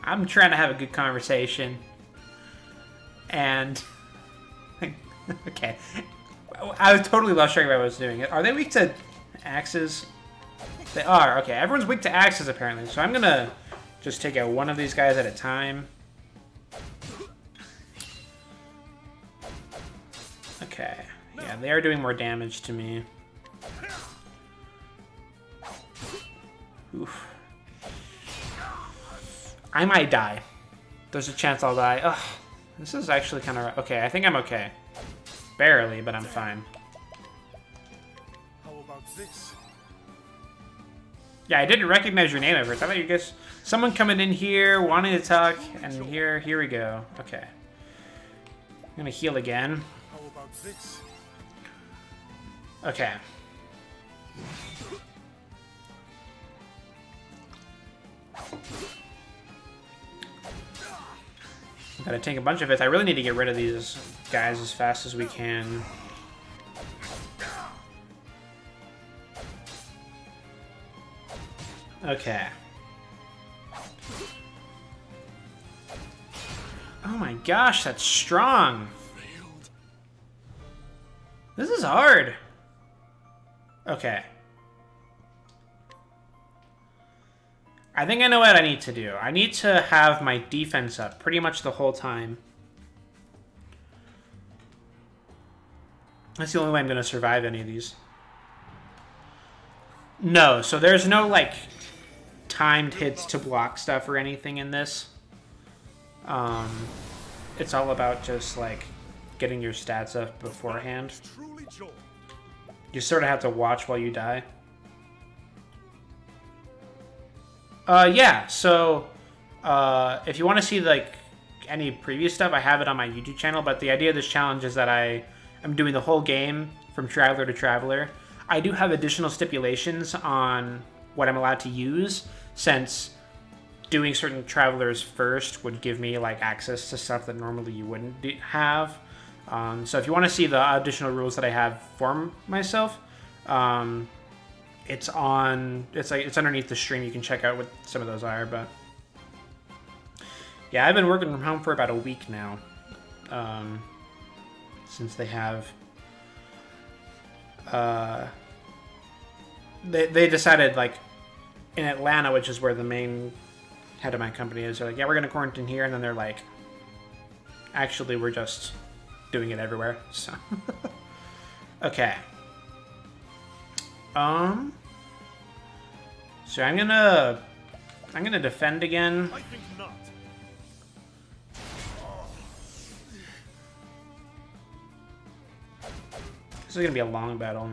I'm trying to have a good conversation. And... okay. I was totally lost track of what I was doing. Are they weak to axes? They are. Okay, everyone's weak to axes apparently. So I'm gonna just take out one of these guys at a time. Okay. Yeah, they are doing more damage to me. Oof. I might die. There's a chance I'll die. Ugh. This is actually kind of... Okay, I think I'm okay. Barely, but I'm fine.
How about this?
Yeah, I didn't recognize your name at first. I thought you guys... Someone coming in here, wanting to talk, and here we go. Okay. I'm gonna heal again.
How about this?
Okay. Gotta take a bunch of hits. I really need to get rid of these guys as fast as we can. Okay. Oh my gosh, that's strong. This is hard. Okay. I think I know what I need to do. I need to have my defense up pretty much the whole time. That's the only way I'm going to survive any of these. No, so there's no, like, timed hits to block stuff or anything in this. It's all about just, like, getting your stats up beforehand. You sort of have to watch while you die. Yeah, so, if you want to see, like, any previous stuff, I have it on my YouTube channel, but the idea of this challenge is that I am doing the whole game from Traveler to Traveler. I do have additional stipulations on what I'm allowed to use, since doing certain Travelers first would give me, like, access to stuff that normally you wouldn't have. So if you want to see the additional rules that I have for myself, it's underneath the stream. You can check out what some of those are, but yeah, I've been working from home for about a week now, since they have they decided, like, in Atlanta, which is where the main head of my company is, they're like, yeah, we're gonna quarantine here, and then they're like, actually, we're just doing it everywhere. So okay. So I'm gonna defend again.
I think not.
This is gonna be a long battle.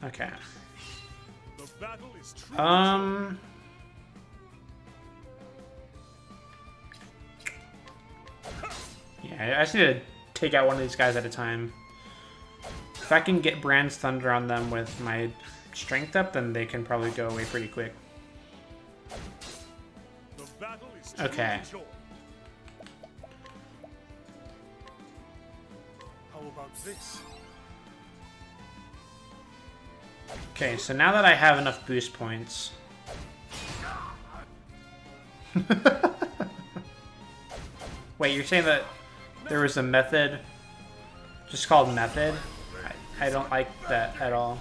Okay.
The battle is truly
yeah, I just need to take out one of these guys at a time. If I can get Brand's Thunder on them with my strength up, then they can probably go away pretty quick.
The battle is
okay.
How about this?
Okay, so now that I have enough boost points... Wait, you're saying that there was a method just called method? I don't like that at all.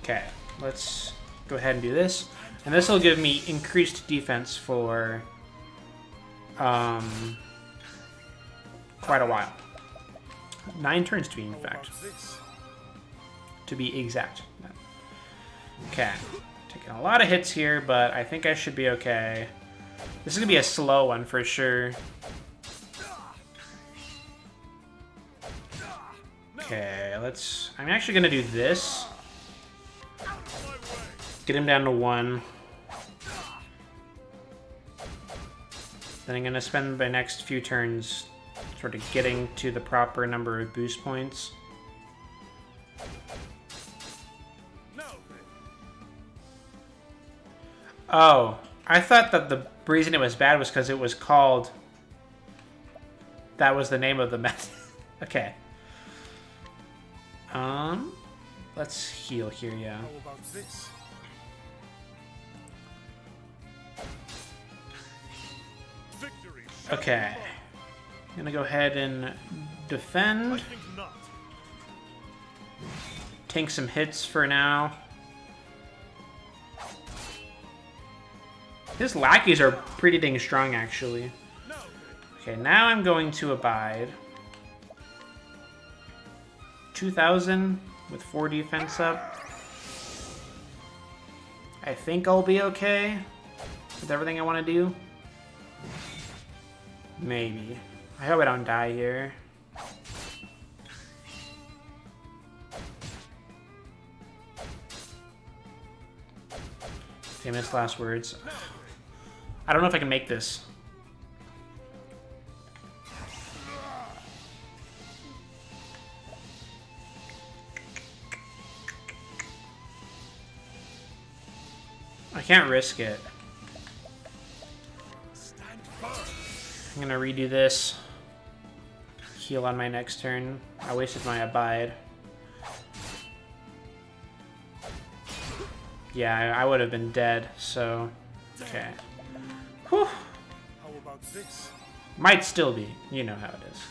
Okay, let's go ahead and do this. And this will give me increased defense for quite a while. 9 turns to be, in fact. To be exact. Okay. Taking a lot of hits here, but I think I should be okay. This is going to be a slow one for sure. Okay, I'm actually going to do this. Get him down to 1. Then I'm going to spend my next few turns sort of getting to the proper number of boost points. Oh, I thought that the reason it was bad was because it was called... That was the name of the method. Okay. Let's heal here, yeah.
How about this? Victory.
Okay. I'm gonna go ahead and
I
defend.
think not.
Tank some hits for now. His lackeys are pretty dang strong, actually.
No.
Okay, now I'm going to abide. 2,000 with 4 defense up. I think I'll be okay with everything I want to do. Maybe. I hope I don't die here. Famous last words. I don't know if I can make this. I can't risk it.
Stand firm.
I'm gonna redo this. Heal on my next turn. I wasted my abide. Yeah, I would have been dead, so... Okay. Whew.
How about this?
Might still be. You know how it is.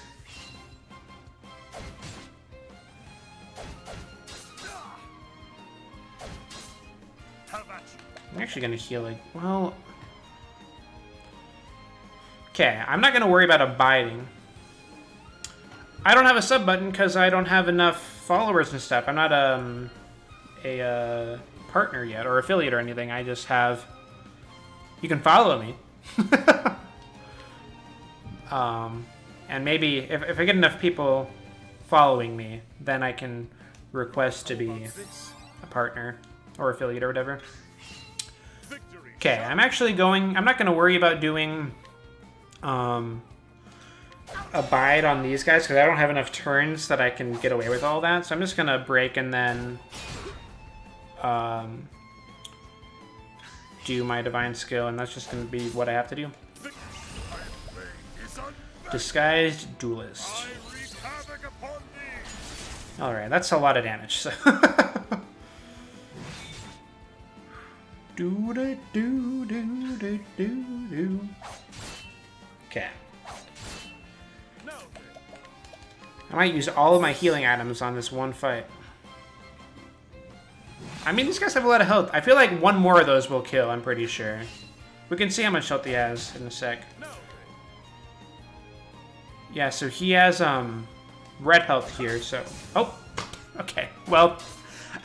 Have at you.
I'm actually gonna heal like... Well... Okay, I'm not gonna worry about abiding. I don't have a sub button because I don't have enough followers and stuff. I'm not a partner yet, or affiliate or anything. I just have... You can follow me. And maybe if I get enough people following me, then I can request to be a partner or affiliate or whatever.
Victory.
Okay, I'm actually going... I'm not going to worry about doing abide on these guys because I don't have enough turns that I can get away with all that. So I'm just going to break and then do my divine skill, and that's just going to be what I have to do. Disguised duelist.
I wreak havoc upon thee.
Alright, that's a lot of damage. So. Do. Okay.
No.
I might use all of my healing items on this one fight. I mean, these guys have a lot of health. I feel like one more of those will kill, I'm pretty sure. We can see how much health he has in a sec.
No.
Yeah, so he has red health here, so... Oh! Okay, well,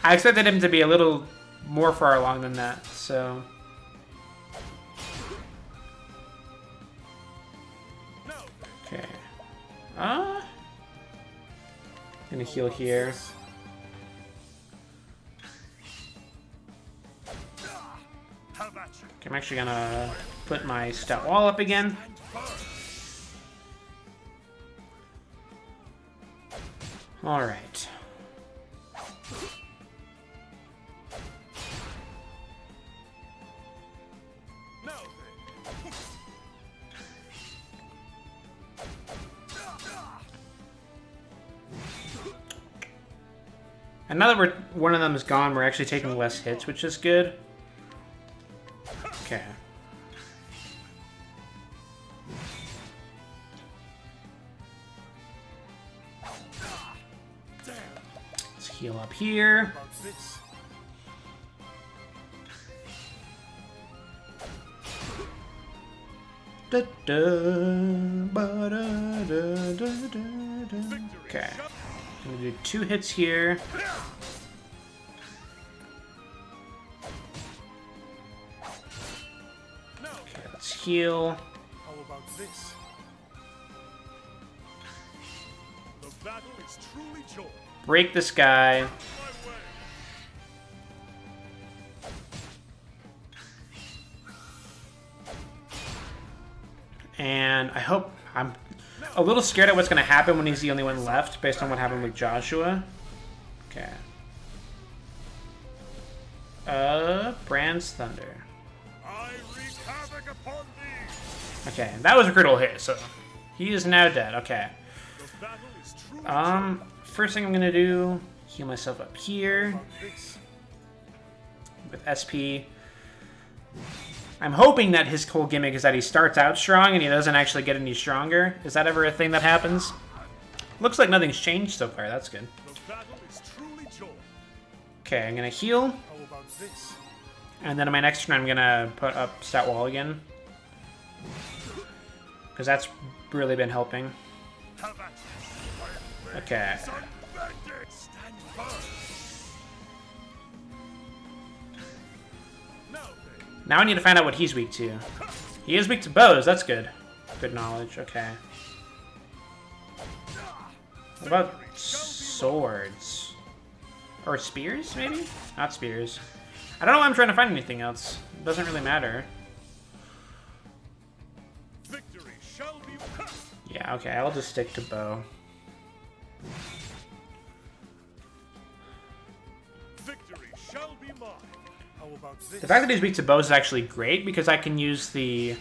I expected him to be a little more far along than that, so...
No.
Okay. Gonna heal here.
Have at you.
Okay, I'm actually gonna put my stat wall up again.
Stand firm.
Alright.
No.
And now that one of them is gone, we're actually taking less hits, which is good. Okay. Let's heal up here.
About this.
Okay. I'm gonna do 2 hits here.
No.
Okay, let's heal.
How about this? The battle is truly joy.
Break this guy.
My way.
And I hope... I'm a little scared at what's going to happen when he's the only one left, based on what happened with Joshua. Okay. Brand's Thunder.
I havoc upon thee.
Okay, that was a critical hit, so he is now dead. Okay.
The battle is truly
First thing I'm gonna do, heal myself up here with SP. I'm hoping that his whole gimmick is that he starts out strong and he doesn't actually get any stronger. Is that ever a thing that happens? Looks like nothing's changed so far. That's good.
the battle is truly joy.
Okay, I'm gonna heal,
How about this?
and then on my next turn I'm gonna put up Stat Wall again, because that's really been helping.
Have at it.
Okay.
Is unbending. Stand firm. Now then.
Now I need to find out what he's weak to. He is weak to bows. That's good. Good knowledge. Okay. What about swords? Or spears, maybe? Not spears. I don't know why I'm trying to find anything else. It doesn't really matter.
Victory shall be.
Yeah, okay, I'll just stick to bow.
Victory shall be mine. How about this?
The fact that he's weak to bows is actually great because I can use the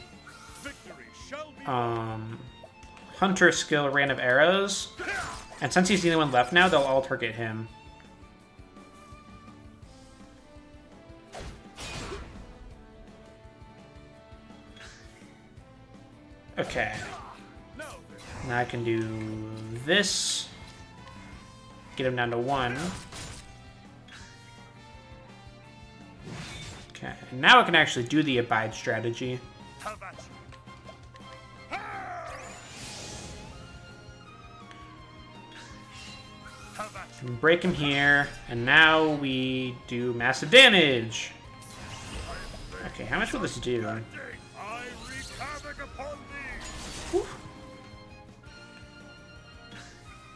Victory shall be
hunter skill rain of arrows. And since he's the only one left now, they'll all target him. Okay.
Now then.
Now I can do this. Get him down to 1. Okay, and now I can actually do the Abide strategy.
Have at you. Have at you.
Break him here, and now we do massive damage. Okay, how much will this do?
I wreak havoc upon thee.
Whew.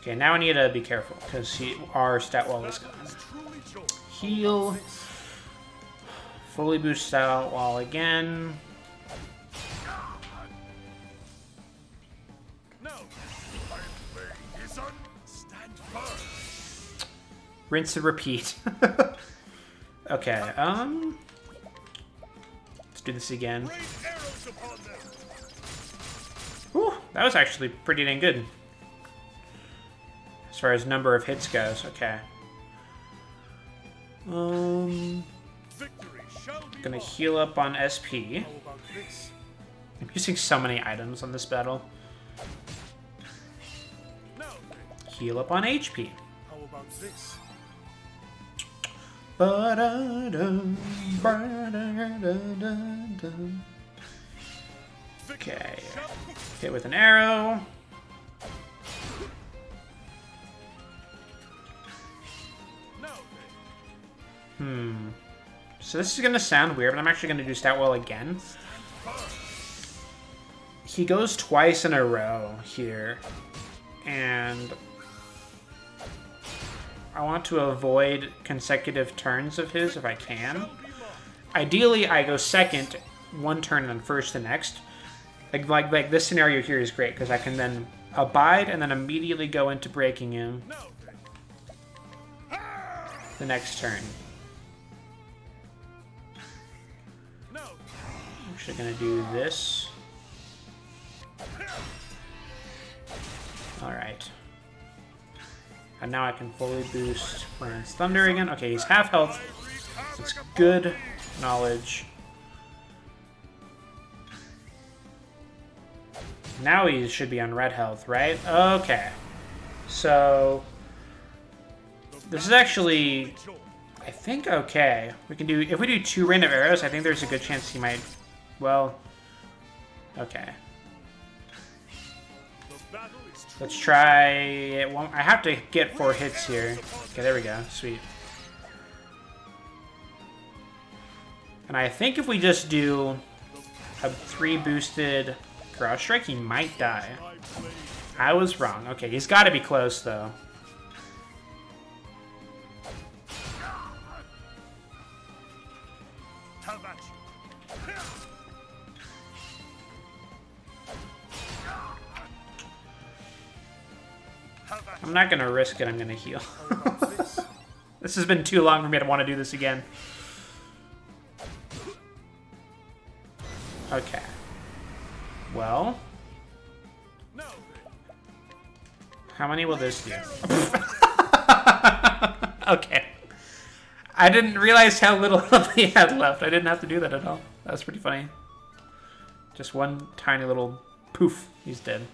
Okay, now I need to be careful, because our stat wall is gone.
It's truly joy.
Heal. Fully boost stat wall again.
Now, my blade is stand firm.
Rinse and repeat. Okay, let's do this again.
Rain arrows upon them.
Whew, that was actually pretty dang good. As far as number of hits goes, okay.
Victory shall be
Gonna
mine.
heal up on SP.
How about this?
I'm using so many items on this battle.
Now then,
Heal up on HP.
how about this?
Ba-da-dum, ba-da-da-da-dum. Okay. Hit with an arrow.
Now then,
So this is gonna sound weird, but I'm actually gonna do stat wall again. He goes twice in a row here, and I want to avoid consecutive turns of his if I can. Ideally, I go second one turn and then first the next. Like this scenario here is great because I can then abide and then immediately go into breaking him
now then.
the next turn.
Now
I'm actually gonna do this. Alright. And now I can fully boost Lance Thunder again. Okay, he's half health. It's good knowledge. Now he should be on red health, right? Okay. So this is actually, I think, okay. We can do, if we do 2 random arrows, I think there's a good chance he might, well, okay. Let's try it. I have to get 4 hits here. Okay, there we go. Sweet. And I think if we just do a 3 boosted Cross Strike, he might die. I was wrong. Okay, he's got to be close, though. I'm not going to risk it. I'm going to heal. This has been too long for me to want to do this again. Okay. Well.
No.
How many will this do? Okay. I didn't realize how little health he had left. I didn't have to do that at all. That was pretty funny. Just one tiny little poof. He's dead.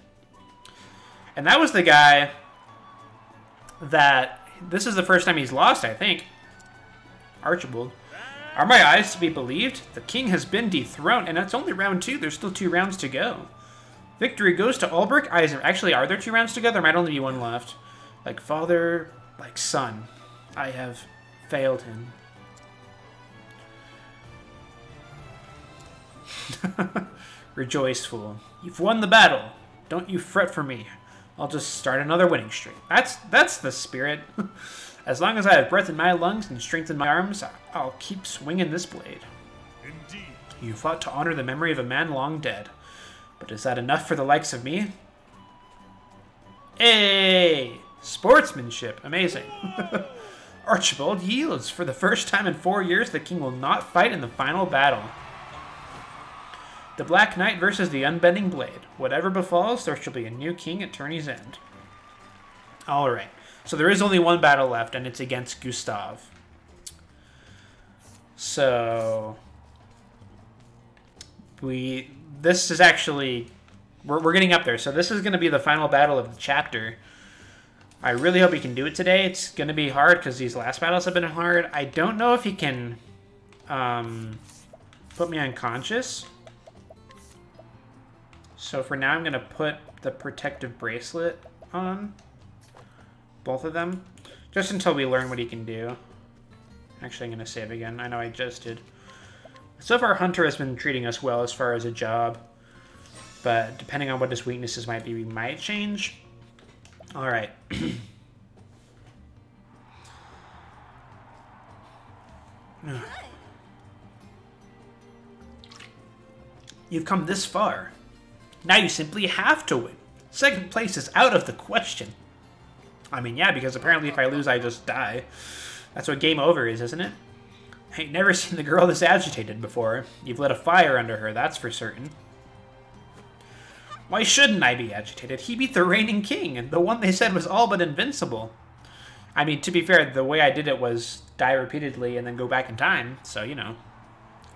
And that was the guy that... This is the first time he's lost, I think. Archibald. Are my eyes to be believed? The king has been dethroned, and it's only round 2. There's still 2 rounds to go. Victory goes to Olberic. Actually, are there 2 rounds to go? There might only be 1 left. Like father, like son. I have failed him. Rejoice, fool. You've won the battle. Don't you fret for me. I'll just start another winning streak. That's the spirit. As long as I have breath in my lungs and strength in my arms, I'll keep swinging this blade.
Indeed.
You fought to honor the memory of a man long dead. But is that enough for the likes of me? Hey! Sportsmanship. Amazing. Archibald yields. For the first time in 4 years, the king will not fight in the final battle. The Black Knight versus the Unbending Blade. Whatever befalls, there shall be a new king at tourney's end. Alright. So there is only 1 battle left, and it's against Gustav. So... This is actually... We're getting up there. So this is going to be the final battle of the chapter. I really hope he can do it today. It's going to be hard because these last battles have been hard. I don't know if he can put me unconscious. So for now, I'm going to put the protective bracelet on. Both of them. Just until we learn what he can do. Actually, I'm going to save again. I know I just did. So far, Hunter has been treating us well as far as a job. But depending on what his weaknesses might be, we might change. Alright. You've come this far. Now you simply have to win. Second place is out of the question. I mean, yeah, because apparently if I lose, I just die. That's what game over is, isn't it? I ain't never seen the girl this agitated before. You've lit a fire under her, that's for certain. Why shouldn't I be agitated? He beat the reigning king, and the one they said was all but invincible. I mean, to be fair, the way I did it was die repeatedly and then go back in time, so, you know.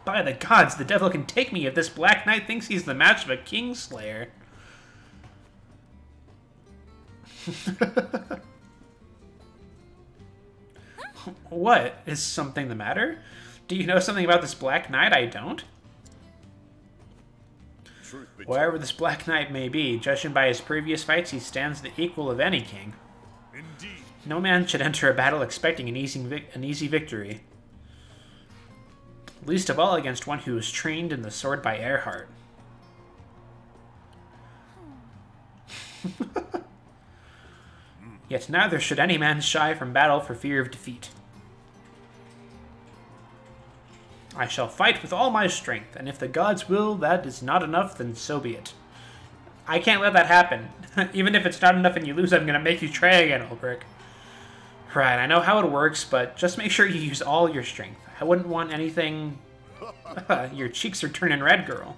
By the gods, the devil can take me if this Black Knight thinks he's the match of a Kingslayer. What? Is something the matter? Do you know something about this Black Knight I don't? Wherever this Black Knight may be, judging by his previous fights, he stands the equal of any king.
Indeed.
No man should enter a battle expecting an easy victory. Least of all against one who was trained in the sword by Earhart. Yet neither should any man shy from battle for fear of defeat. I shall fight with all my strength, and if the gods will that is not enough, then so be it. I can't let that happen. Even if it's not enough and you lose, I'm going to make you try again, Olberic. Right, I know how it works, but just make sure you use all your strength. I wouldn't want anything... Your cheeks are turning red, girl.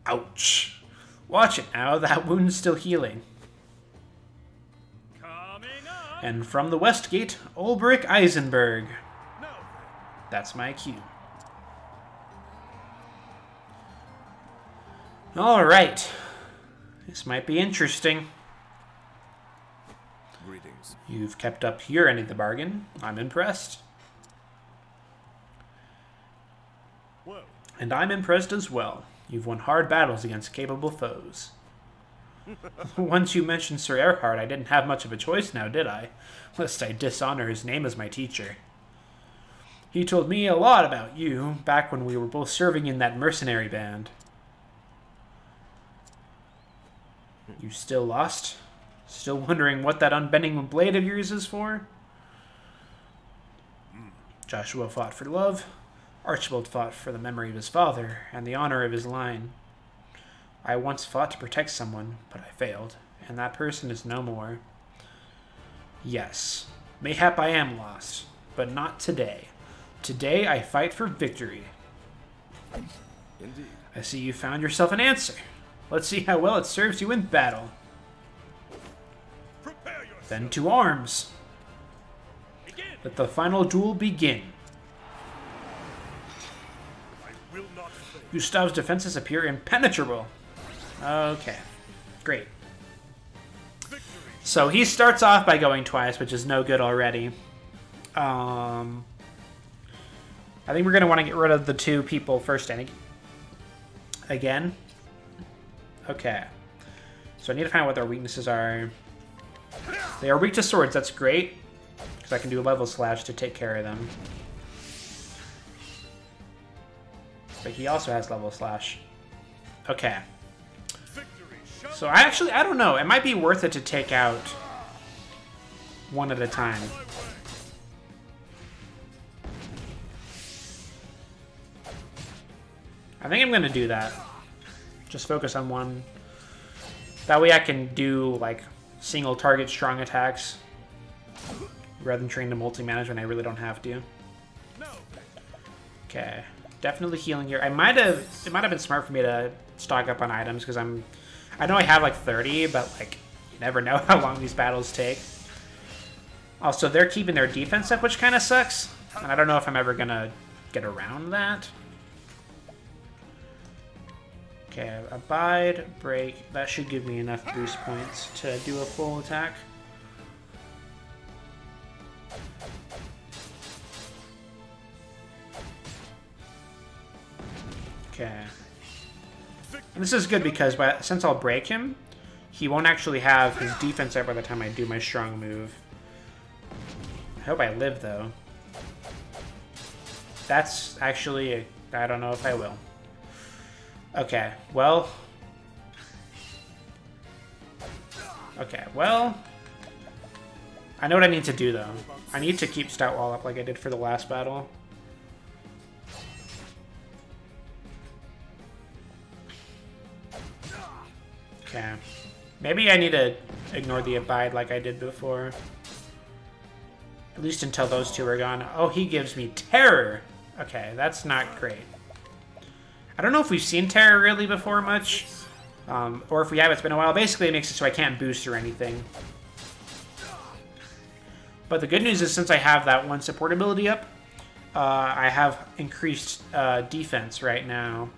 Ouch. Watch it now, that wound's still healing. And from the west gate, Olberic Eisenberg.
No.
That's my cue. Alright. This might be interesting.
Greetings.
You've kept up your end of the bargain. I'm impressed.
Whoa.
And I'm impressed as well. You've won hard battles against capable foes. Once you mentioned Sir Earhart, I didn't have much of a choice now, did I? Lest I dishonor his name as my teacher. He told me a lot about you, back when we were both serving in that mercenary band. You still lost? Still wondering what that unbending blade of yours is for? Joshua fought for love. Archibald fought for the memory of his father and the honor of his line. I once fought to protect someone, but I failed, and that person is no more. Yes, mayhap I am lost, but not today. Today I fight for victory.
Indeed.
I see you found yourself an answer. Let's see how well it serves you in battle.
Prepare yourself.
Then to arms.
Begin.
Let the final duel begin.
I will not fail.
Gustav's defenses appear impenetrable. Okay, great.
Victory.
So he starts off by going twice, which is no good already. I think we're going to want to get rid of the two people first again. Okay. So I need to find out what their weaknesses are. They are weak to swords, that's great. Because I can do a level slash to take care of them. But he also has level slash. Okay.
Victory.
So I don't know. It might be worth it to take out one at a time.
My way.
I think I'm going to do that. Just focus on one. That way I can do, like, single target strong attacks. Rather than trying to multi-manage when I really don't have to.
No.
Okay. Definitely healing here. It might have been smart for me to stock up on items, because I know I have, like, 30, but, like, you never know how long these battles take. Also, they're keeping their defense up, which kind of sucks. And I don't know if I'm ever going to get around that. Okay, abide, break. That should give me enough boost points to do a full attack. Okay. And this is good because since I'll break him, he won't actually have his defense up by the time I do my strong move. I hope I live, though. That's actually... I don't know if I will. Okay, well... I know what I need to do, though. I need to keep Stout Wall up like I did for the last battle. Okay. Maybe I need to ignore the Abide like I did before. At least until those two are gone. Oh, he gives me Terror! Okay, that's not great. I don't know if we've seen Terror really before much. Or if we have, it's been a while. Basically, it makes it so I can't boost or anything. But the good news is, since I have that one support ability up, I have increased defense right now.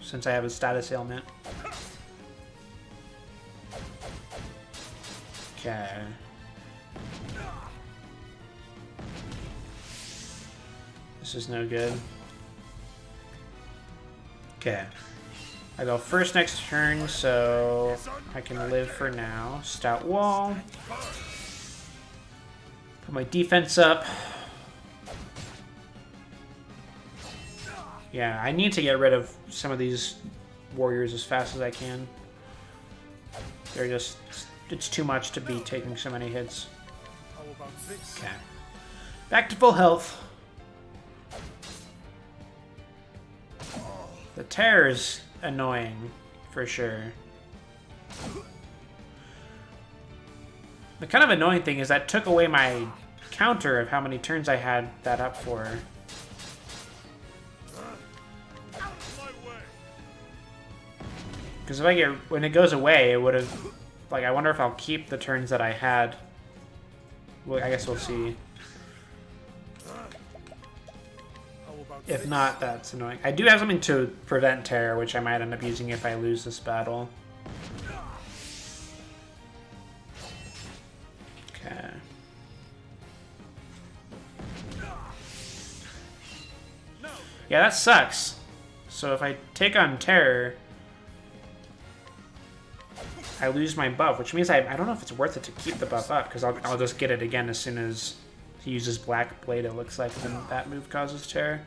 Since I have a status ailment. Okay. This is no good. Okay. I go first next turn, so I can live for now. Stout Wall. Put my defense up. Yeah, I need to get rid of some of these warriors as fast as I can. They're just... it's too much to be taking so many hits. Okay. Back to full health. The Terror's annoying, for sure. The kind of annoying thing is that took away my counter of how many turns I had that up for. Because if I get... when it goes away, it would have... like, I wonder if I'll keep the turns that I had. Well, I guess we'll see. If not, that's annoying. I do have something to prevent Terror, which I might end up using if I lose this battle. Okay. Yeah, that sucks. So if I take on Terror, I lose my buff, which means I don't know if it's worth it to keep the buff up, because I'll just get it again as soon as he uses Black Blade, it looks like, and then that move causes Terror.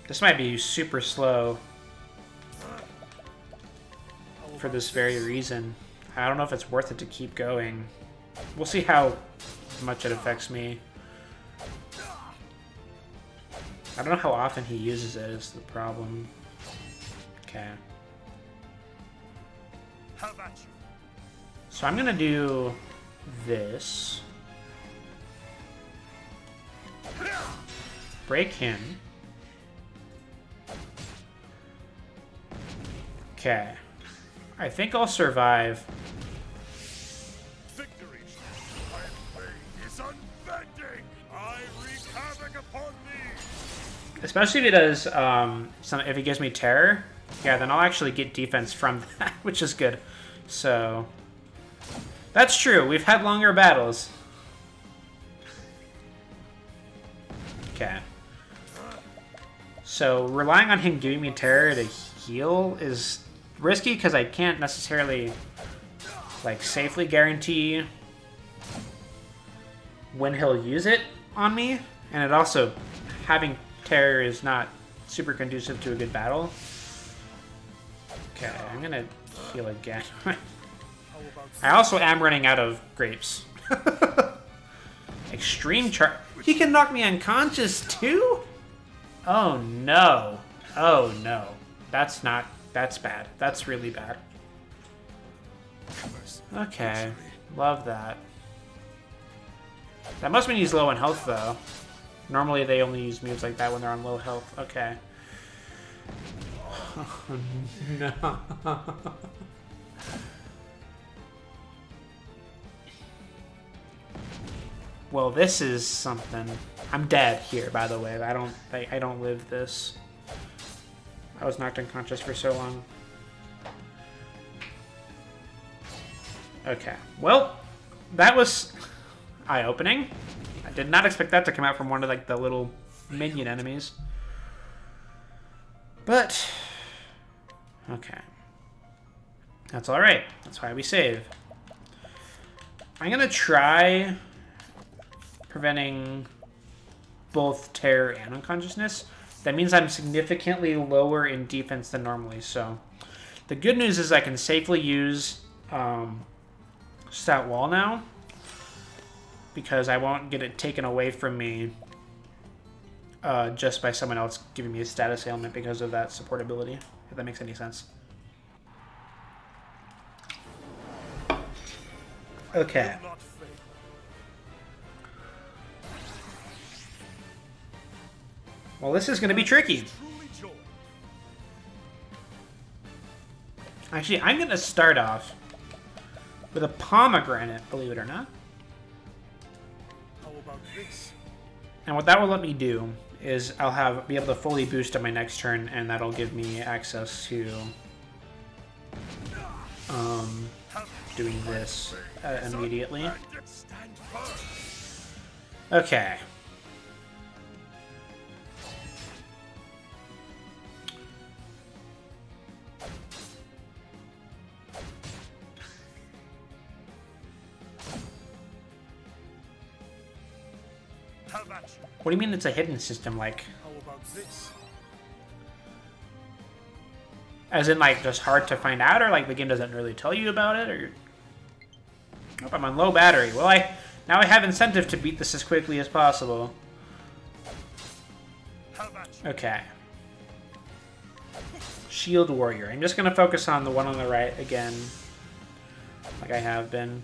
This might be super slow for this very reason. I don't know if it's worth it to keep going. We'll see how much it affects me. I don't know how often he uses it is the problem. Okay.
Have at you.
So I'm gonna do this. Break him. Okay. I think I'll survive.
Victory. My blade is unbending. I wreak havoc upon thee.
Especially if he does, if he gives me terror, yeah, then I'll actually get defense from that, which is good. So, that's true. We've had longer battles. Okay. So, relying on him giving me terror to heal is risky because I can't necessarily, like, safely guarantee when he'll use it on me. And it also, having terror is not super conducive to a good battle. Okay, I'm gonna heal again. I also am running out of grapes. Extreme charge. He can knock me unconscious too? Oh no. Oh no. That's bad. That's really bad. Okay. Love that. That must mean he's low in health though. Normally they only use moves like that when they're on low health. Okay. Oh, no. Well, this is something. I'm dead here, by the way. I don't live this. I was knocked unconscious for so long. Okay. Well, that was eye-opening. I did not expect that to come out from one of like the little minion enemies. But okay. That's alright. That's why we save. I'm gonna try preventing both terror and unconsciousness. That means I'm significantly lower in defense than normally, so the good news is I can safely use Stout Wall now because I won't get it taken away from me just by someone else giving me a status ailment because of that supportability, if that makes any sense. Okay. Well, this is going to be tricky. Actually, I'm going to start off with a pomegranate, believe it or not.
How about this?
And what that will let me do is I'll be able to fully boost on my next turn, and that'll give me access to doing this immediately. Okay. What do you mean it's a hidden system, like?
How about this?
As in, like, just hard to find out, or like the game doesn't really tell you about it, or? Nope, I'm on low battery. Well, now I have incentive to beat this as quickly as possible. Okay. Shield Warrior. I'm just gonna focus on the one on the right again, like I have been.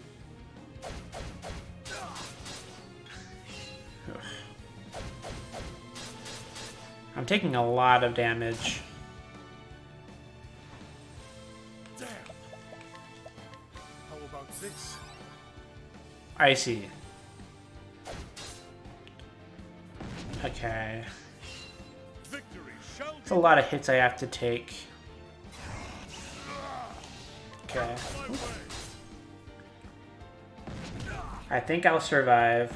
I'm taking a lot of damage.
Damn. How about this?
I see. Okay.
Victory shall
It's a lot of hits I have to take. Okay. I think I'll survive.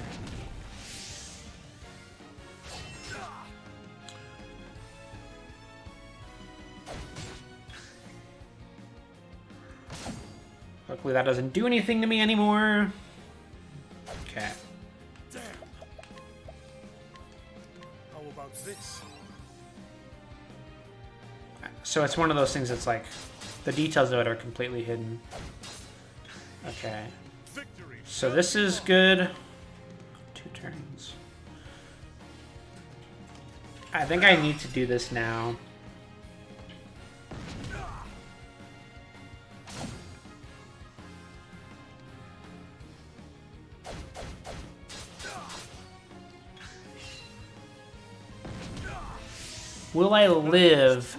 Hopefully that doesn't do anything to me anymore. Okay.
Damn. How about this?
So it's one of those things that's like, the details of it are completely hidden. Okay.
Victory.
So this is good. 2 turns. I think I need to do this now. Will I live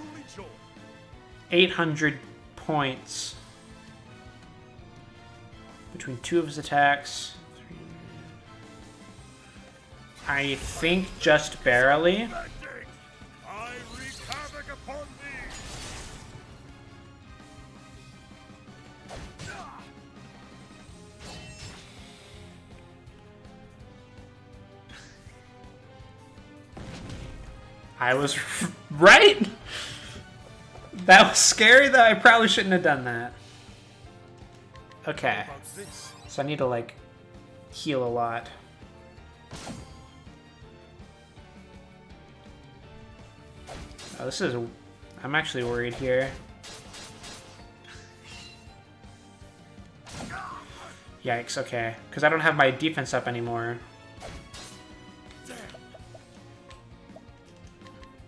800 points between two of his attacks? I think just barely.
I wreak havoc upon thee.
I was right. That was scary, though. I probably shouldn't have done that. Okay. So I need to, like, heal a lot. Oh, this is... I'm actually worried here. Yikes, okay. Because I don't have my defense up anymore.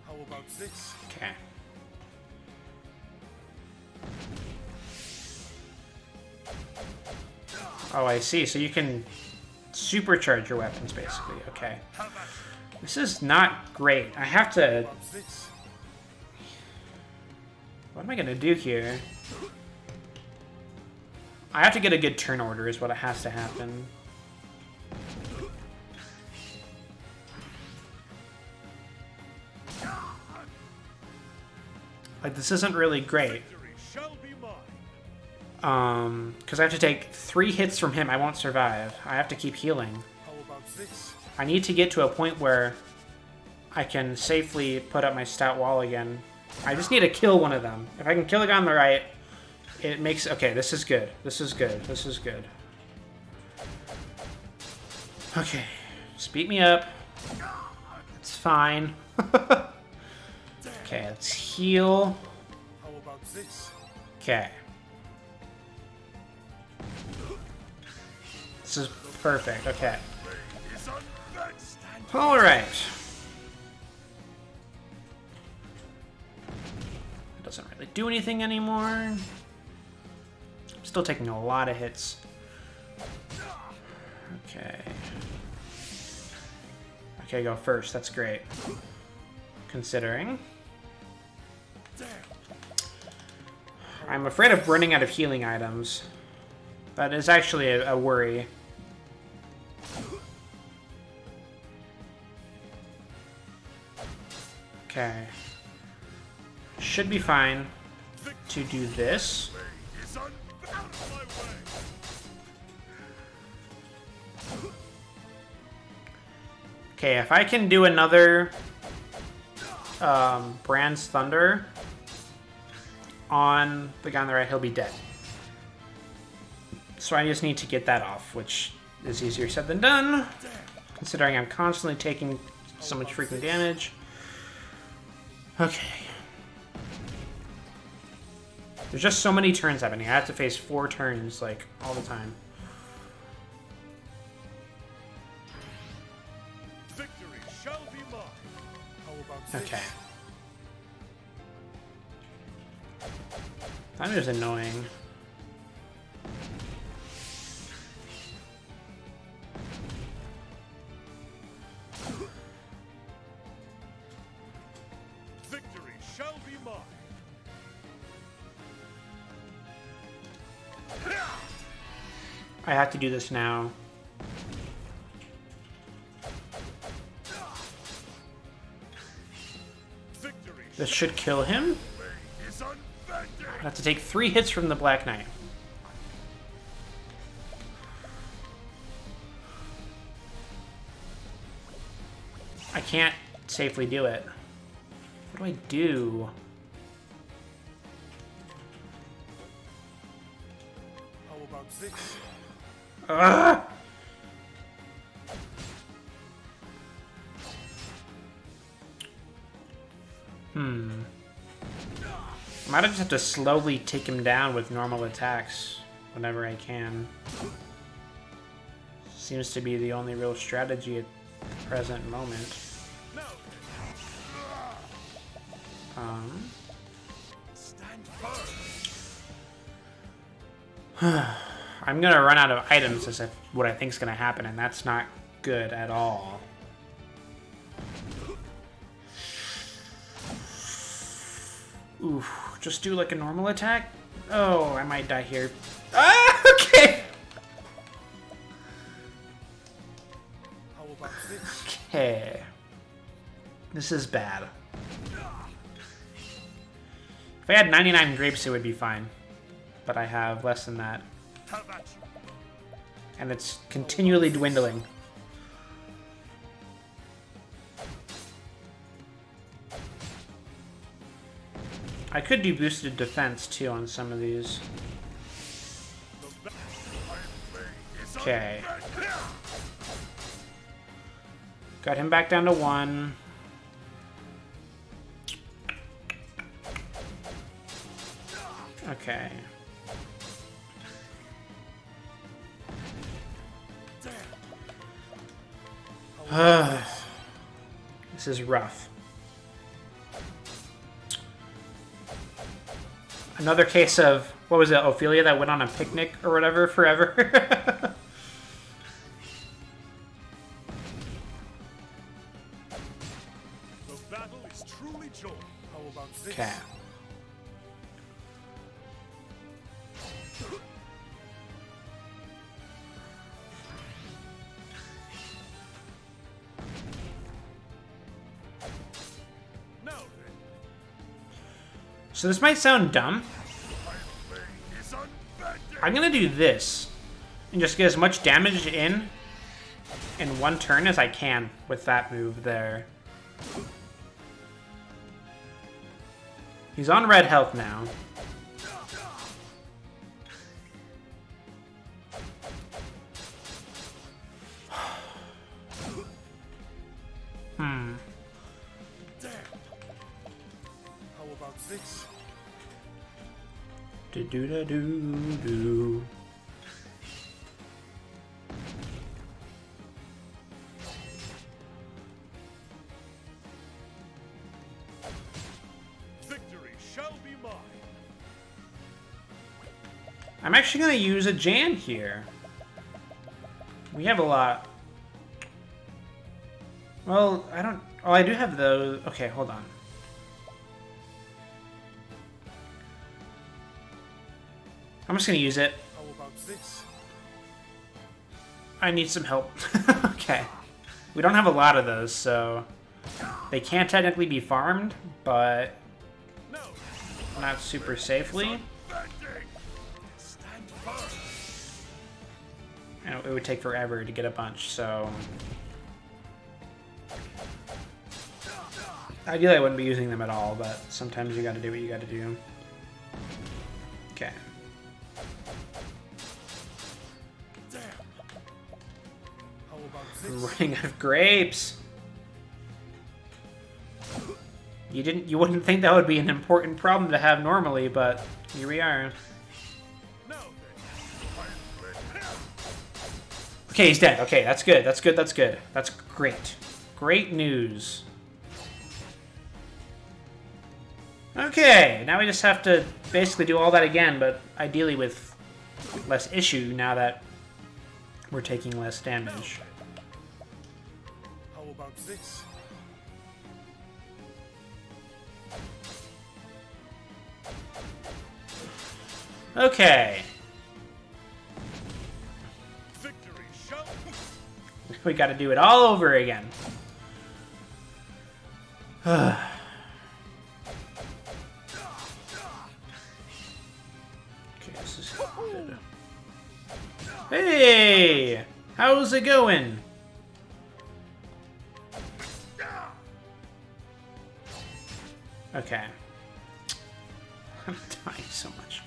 How about this?
Okay. Oh, I see. So you can supercharge your weapons, basically. Okay. This is not great. I have to... What am I going to do here? I have to get a good turn order is what has to happen. Like, this isn't really great. Because I have to take 3 hits from him. I won't survive. I have to keep healing. I need to get to a point where I can safely put up my stout wall again. I just need to kill one of them. If I can kill a guy on the right, it makes... Okay, this is good. This is good. This is good. Okay. Just beat me up. It's fine. Okay, let's heal. Okay. This is perfect. Okay. Alright. It doesn't really do anything anymore. I'm still taking a lot of hits. Okay. Okay, go first. That's great. Considering. I'm afraid of running out of healing items. That is actually a worry. Okay. Should be fine to do this. Okay, if I can do another Brand's Thunder on the guy on the right, he'll be dead. So I just need to get that off, which is easier said than done, considering I'm constantly taking so much freaking damage. Okay. There's just so many turns happening. I have to face 4 turns, like, all the time.
Victory shall be mine. How about this?
Okay. That is annoying.
Victory shall be mine.
I have to do this now.
Victory
This should kill him.
is unbending.
I have to take 3 hits from the Black Knight. I can't safely do it. What do I do?
How about this?
Ugh! I might just have to slowly take him down with normal attacks whenever I can. Seems to be the only real strategy at the present moment.
Stand firm.
I'm gonna run out of items is what I think is gonna happen, and that's not good at all. Oof, just do like a normal attack? Oh, I might die here. Ah, okay!
How about this?
Okay. This is bad. If I had 99 grapes, it would be fine. But I have less than that.
Have at you.
And it's continually dwindling. I could do boosted defense, too, on some of these. Okay. Got him back down to 1. Okay. This is rough. Another case of, what was it, Ophelia that went on a picnic or whatever forever?
The battle is truly joy. How about this?
Okay.
Now then,
So this might sound dumb.
my blade is unbending.
I'm gonna do this and just get as much damage in one turn as I can with that move there. He's on red health now.
Damn. How about this?
Do do do do do.
Victory shall be mine.
I'm actually gonna use a Jan here. We have a lot. Well, I don't... Oh, I do have those. Okay, hold on. I'm just gonna use it.
How about this?
I need some help. Okay. We don't have a lot of those, so... They can technically be farmed, but
No.
not super safely.
Unbending. Stand firm.
And it would take forever to get a bunch, so... Ideally, I wouldn't be using them at all, but sometimes you gotta do what you gotta do. Okay.
Damn. How about
I'm
this?
running out of grapes! You wouldn't think that would be an important problem to have normally, but here we are.
Now then, my blade.
Okay, he's dead. Okay, that's good. That's good. That's good. That's great. Great news. Okay, now we just have to basically do all that again, but ideally with less issue now that we're taking less damage.
How about this?
Okay.
Victory shall
We gotta do it all over again. Okay, this is good. Hey! How's it going? Okay. I'm dying so much.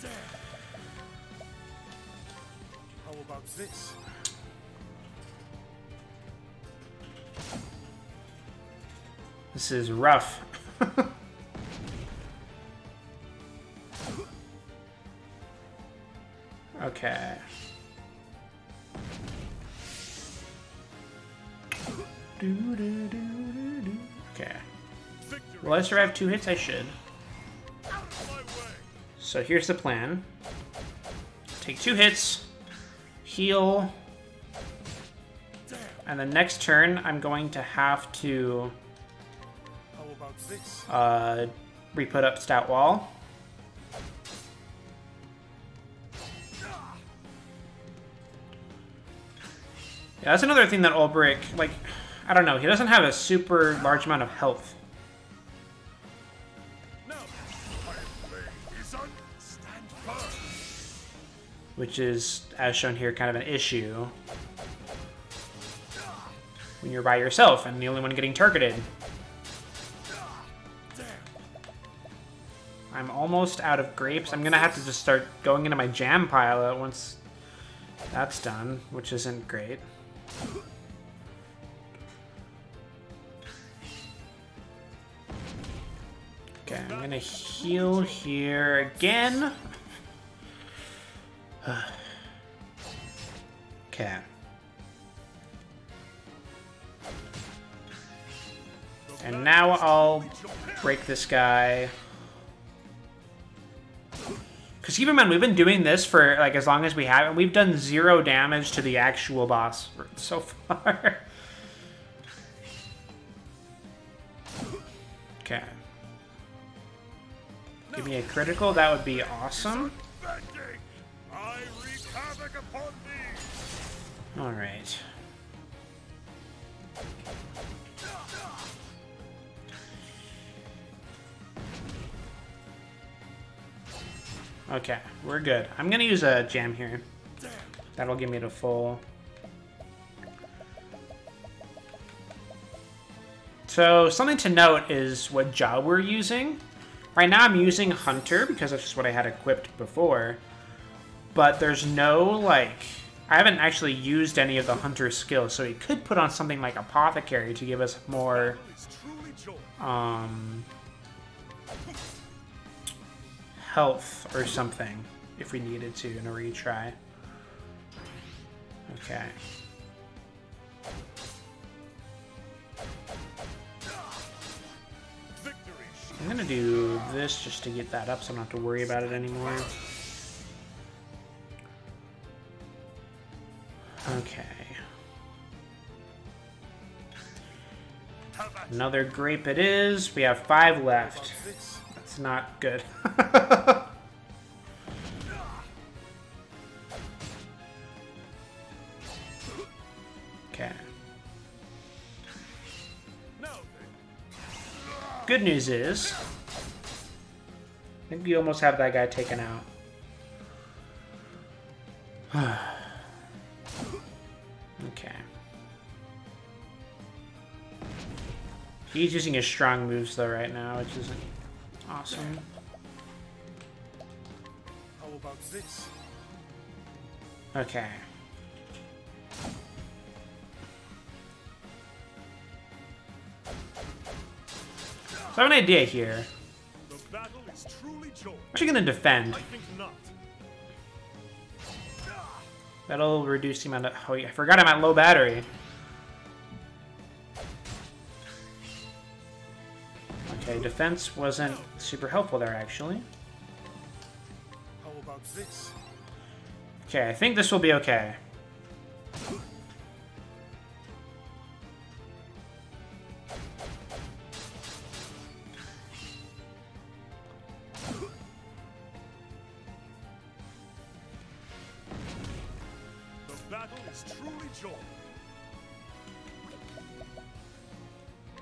How about this?
This is rough. Okay. Okay.
Victory
Will I survive 2 hits? I should.
out of my way.
So here's the plan. Take 2 hits, heal,
Damn.
and the next turn I'm going to have to
How about this?
re-put up stat wall. Yeah, that's another thing that Olberic, like, I don't know, he doesn't have a super large amount of health. Which is, as shown here, kind of an issue when you're by yourself and the only one getting targeted. I'm almost out of grapes. I'm gonna have to just start going into my jam pile once that's done, which isn't great. Okay, I'm gonna heal here again. Okay. And now I'll break this guy. Because keep in mind, we've been doing this for like as long as we have, and we've done 0 damage to the actual boss so far. Okay. Give me a critical, that would be awesome. Alright. Okay, we're good. I'm gonna use a jam here. That'll give me the full. So, something to note is what job we're using. Right now I'm using Hunter because that's just what I had equipped before. But there's no, like... I haven't actually used any of the Hunter skills, so he could put on something like Apothecary to give us more... health or something, if we needed to in a retry. Okay. I'm gonna do this just to get that up so I don't have to worry about it anymore. Okay. Another grape it is. We have 5 left. That's not good. Okay. Good news is, I think we almost have that guy taken out. Okay. He's using his strong moves though right now, which isn't awesome.
How about this?
Okay. So I have an idea here.
The battle is truly joined.
I'm actually gonna defend.
I think not.
That'll reduce the amount of... Oh, yeah, I forgot I'm at low battery. Okay, defense wasn't super helpful there, actually.
How about this?
Okay, I think this will be okay.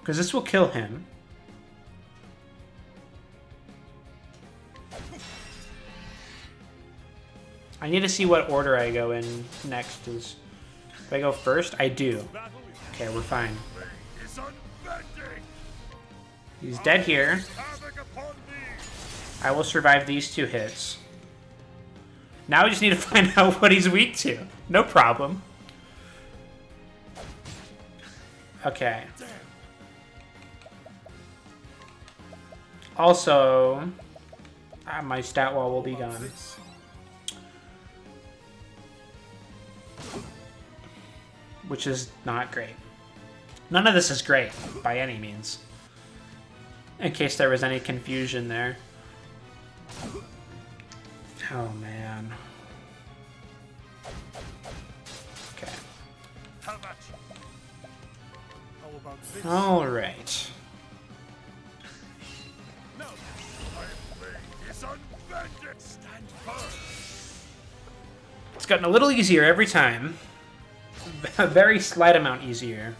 Because this will kill him. I need to see what order I go in next. Do I go first? I do. Okay, we're fine. He's dead here. I will survive these 2 hits. Now we just need to find out what he's weak to. No problem. Okay. Also, my stat wall will be gone. Which is not great. None of this is great, by any means. In case there was any confusion there. Oh, man. Okay. Alright. It's gotten a little easier every time. A very slight amount easier.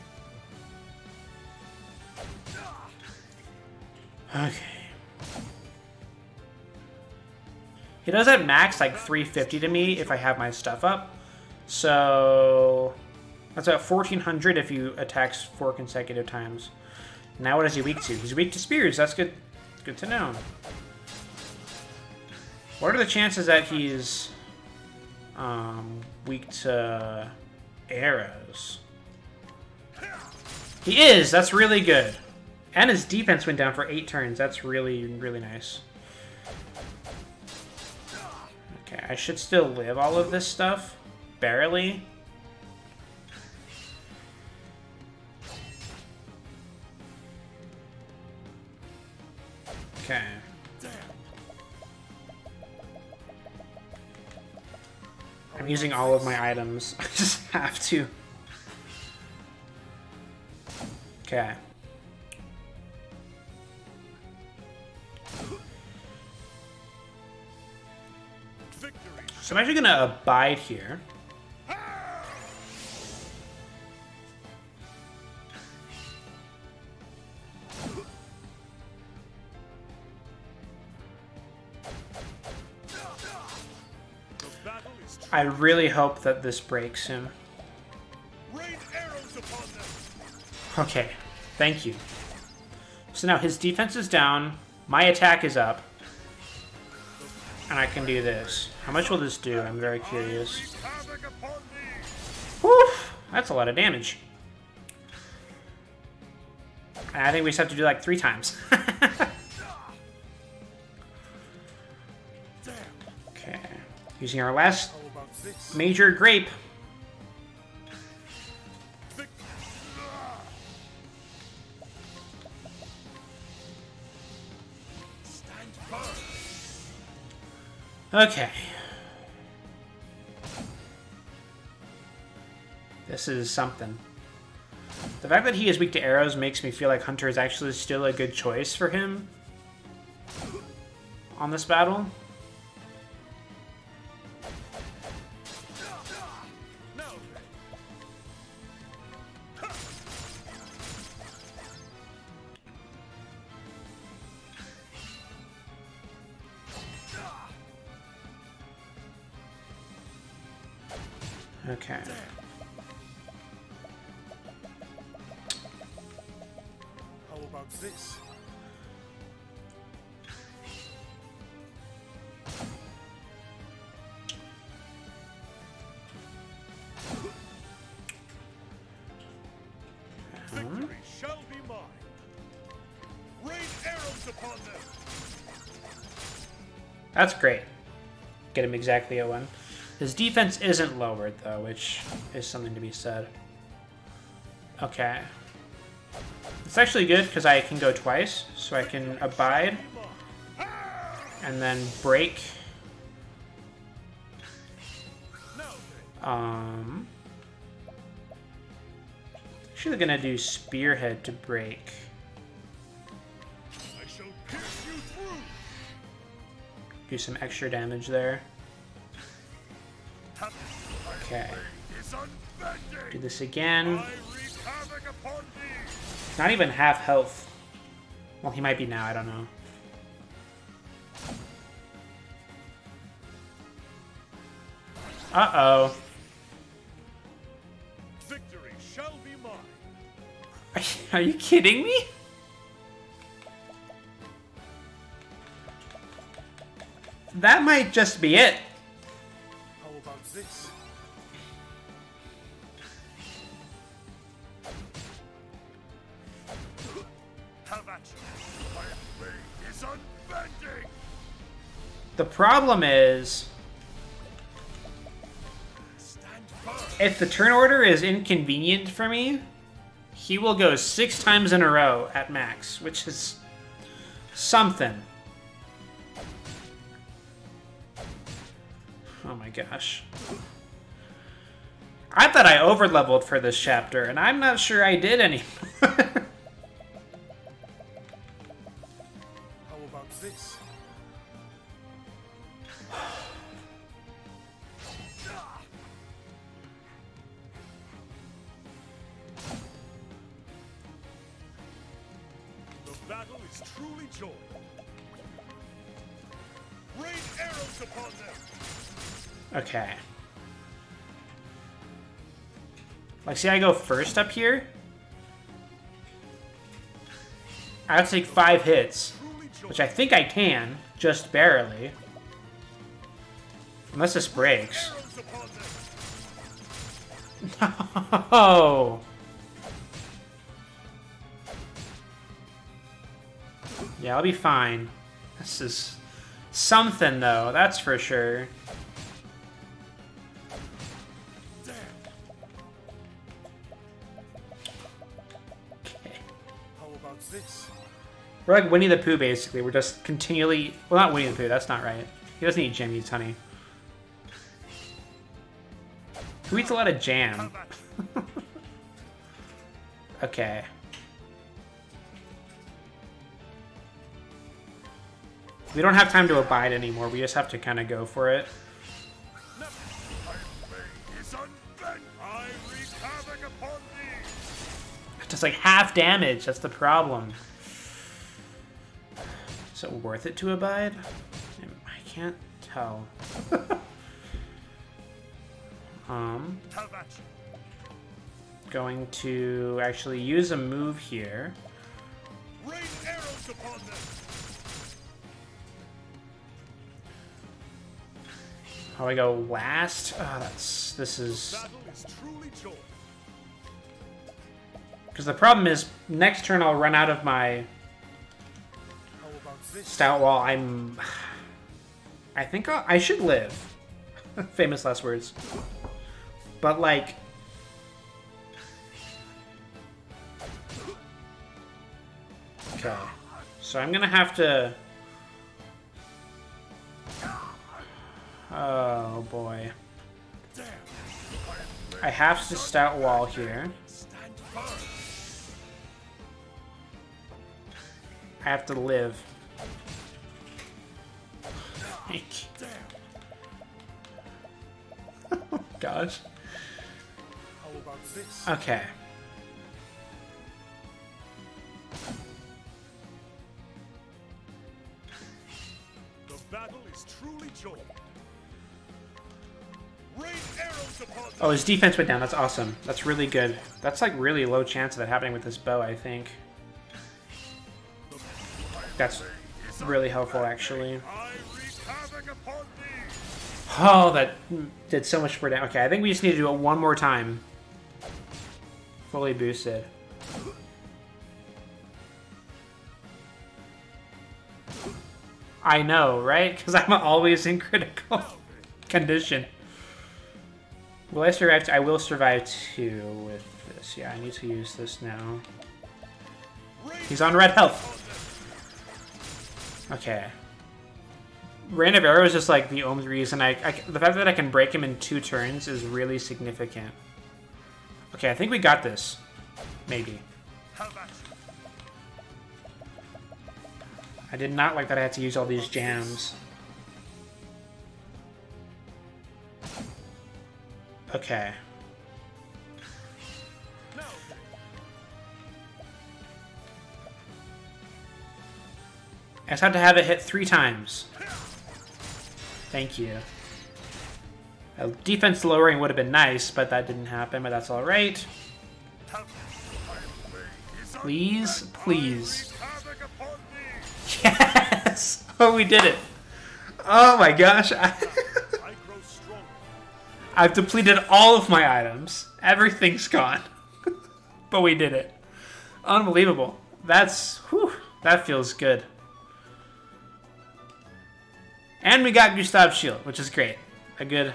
Okay. He does have max like 350 to me if I have my stuff up. So that's about 1400 if you attacks 4 consecutive times. Now what is he weak to? He's weak to spears. That's good. Good to know. What are the chances that he's weak to arrows? He is! That's really good. And his defense went down for 8 turns. That's really, really nice. Okay, I should still live all of this stuff. Barely. Okay. I'm using all of my items. I just have to. Okay. So I'm actually gonna abide here. I really hope that this breaks him. Okay, thank you. So now his defense is down, my attack is up, and I can do this. How much will this do? I'm very curious. Whew, that's a lot of damage. I think we just have to do like 3 times. Okay, using our last major grape. Okay. This is something. The fact that he is weak to arrows makes me feel like Hunter is actually still a good choice for him on this battle. Okay.
How about this? Victory shall be mine. Rain arrows upon them.
That's great. Get him exactly at 1. His defense isn't lowered, though, which is something to be said. Okay. It's actually good, because I can go twice, so I can abide, and then break. Actually gonna do Spearhead to break.
I shall pierce you through.
Do some extra damage there. Okay. Do this again. Not even half health. Well, he might be now, I don't know. Uh-oh.
Victory shall be mine.
Are you kidding me? That might just be it.
How about this? Have at you. My blade is unbending.
The problem is, if the turn order is inconvenient for me, he will go 6 times in a row at max, which is something. Oh my gosh. I thought I over-leveled for this chapter, and I'm not sure I did anymore.
How about this? battle is truly joy. Rain arrows upon them.
Okay. Like, see, I go first up here. I have to take 5 hits, which I think I can, just barely. Unless this breaks. No! Yeah, I'll be fine. This is something, though, that's for sure. Okay.
How about this?
We're like Winnie the Pooh, basically. We're just continually... Well, not Winnie the Pooh, that's not right. He doesn't eat jam, he eats honey. Who eats a lot of jam? Okay. We don't have time to abide anymore. We just have to kind of go for it. Just like half damage. That's the problem. Is it worth it to abide? I can't tell. Going to actually use a move here.
Rain arrows upon them.
How do I go last? Oh, this is... Because the problem is, next turn I'll run out of my stout wall. I think I should live. Famous last words. But like... Okay. So I'm gonna have to... Oh boy. I have to stout wall here. I have to live. Oh gosh. Okay.
The battle is truly joined. Rain arrows upon them.
Oh, his defense went down. That's awesome. That's really good. That's like really low chance of that happening with this bow, I think. That's really helpful, actually. Oh, that did so much more damage. Okay, I think we just need to do it one more time. Fully boosted. I know, right? Because I'm always in critical condition. Will I survive? I will survive 2 with this. Yeah, I need to use this now. He's on red health. Okay. Rain of Arrow is just like the only reason the fact that I can break him in 2 turns is really significant. Okay, I think we got this. Maybe. I did not like that I had to use all these jams. Okay. I just had to have it hit 3 times. Thank you. A defense lowering would have been nice, but that didn't happen, but that's alright. Please, please. Yes! Oh, we did it. Oh my gosh. I've depleted all of my items. Everything's gone. But we did it. Unbelievable. That's... Whew, that feels good. And we got Gustav's shield, which is great. A good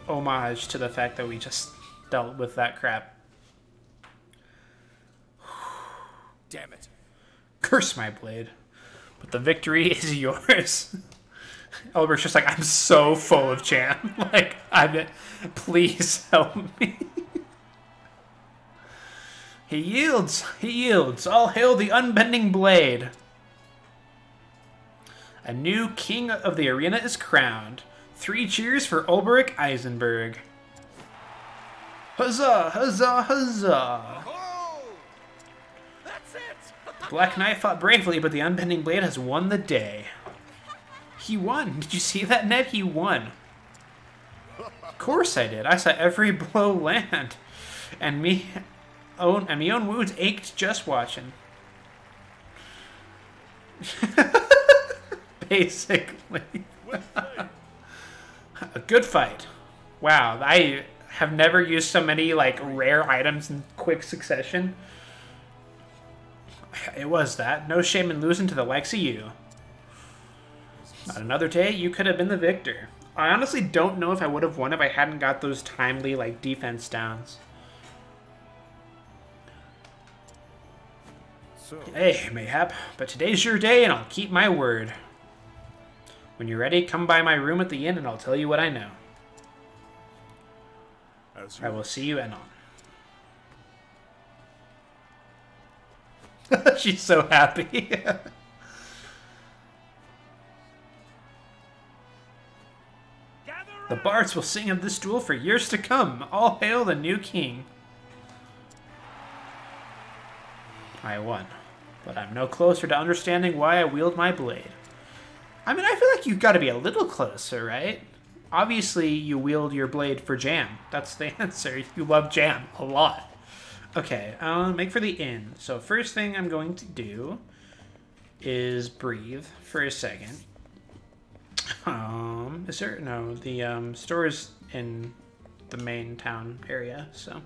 homage to the fact that we just dealt with that crap.
Damn it.
Curse my blade. But the victory is yours. Olberic's just like, I'm so full of jam. Like, please help me. He yields. He yields. All hail the Unbending blade. A new king of the arena is crowned. 3 cheers for Olberic Eisenberg. Huzzah! Huzzah! Huzzah!
Oh! That's it!
Black Knight fought bravely, but the Unbending Blade has won the day. He won. Did you see that, Ned? He won. Of course I did. I saw every blow land. And me own wounds ached just watching. Basically. A good fight. Wow, I have never used so many like rare items in quick succession. It was that. No shame in losing to the likes of you. Not another day, you could have been the victor. I honestly don't know if I would have won if I hadn't got those timely like defense downs. Hey, mayhap, but today's your day and I'll keep my word. When you're ready, come by my room at the inn and I'll tell you what I know. I will see you anon. She's so happy. The bards will sing of this duel for years to come. All hail the new king. I won, but I'm no closer to understanding why I wield my blade. I mean, I feel like you've got to be a little closer, right? Obviously, you wield your blade for jam. That's the answer. You love jam a lot. Okay, make for the inn. So first thing I'm going to do is breathe for a second. Is there? No, the store is in the main town area, so.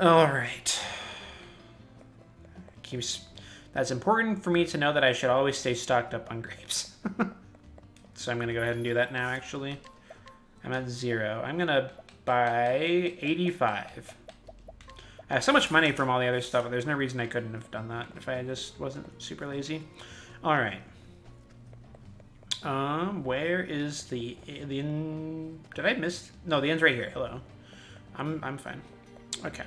Alright. That's important for me to know that I should always stay stocked up on grapes. So I'm going to go ahead and do that now, actually. I'm at 0. I'm going to buy 85. I have so much money from all the other stuff, but there's no reason I couldn't have done that if I just wasn't super lazy. Alright. Where is the inn? Did I miss? No, the inn's right here. Hello. I'm fine. Okay.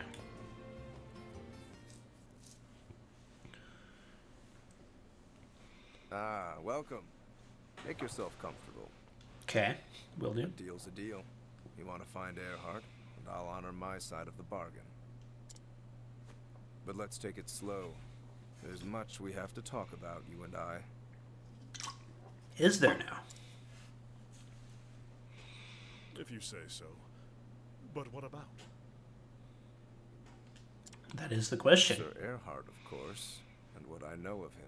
Ah, welcome. Make yourself comfortable.
Okay, will do.
A deal's a deal. You want to find Earhart, and I'll honor my side of the bargain. But let's take it slow. There's much we have to talk about, you and I.
Is there now?
If you say so. But what about?
That is the question.
Sir Earhart, of course, and what I know of him.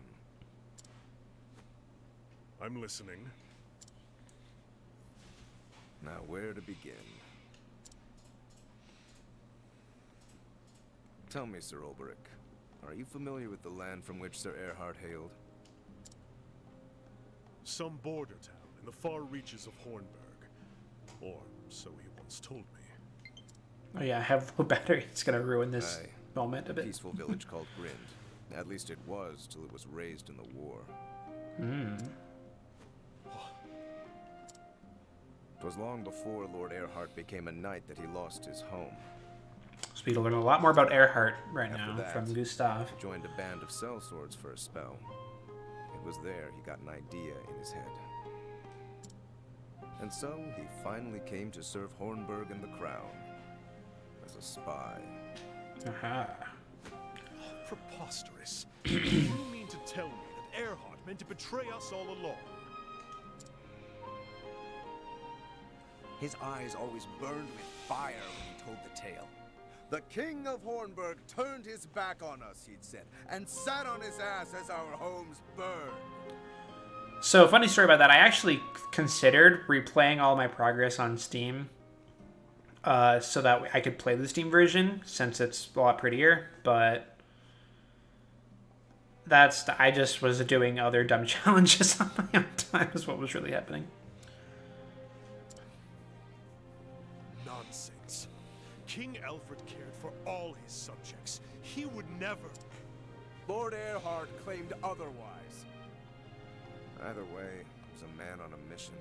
I'm listening.
Now, where to begin? Tell me, Sir Olberic, are you familiar with the land from which Sir Earhart hailed?
Some border town in the far reaches of Hornburg. Or so he once told me.
Oh yeah, I have low battery. It's gonna ruin this
Aye.
moment a bit.
Peaceful village called Grind. At least it was till it was razed in the war.
Hmm.
'Twas long before Lord Earhart became a knight that he lost his home.
So we learn a lot more about Earhart right
After
now
that,
from Gustav.
He joined a band of sellswords for a spell. It was there he got an idea in his head. And so he finally came to serve Hornburg and the crown as a spy.
Aha.
Preposterous. You mean to tell me that Earhart meant to betray us all along?
His eyes always burned with fire when he told the tale. The king of Hornburg turned his back on us, he'd said, and sat on his ass as our homes burned.
So, funny story about that. I actually considered replaying all my progress on Steam so that I could play the Steam version, since it's a lot prettier, but I just was doing other dumb challenges on my own time is what was really happening.
Nonsense. King Alfred cared for all his subjects. He would never.
Lord Earhart claimed otherwise. Either way, he was a man on a mission.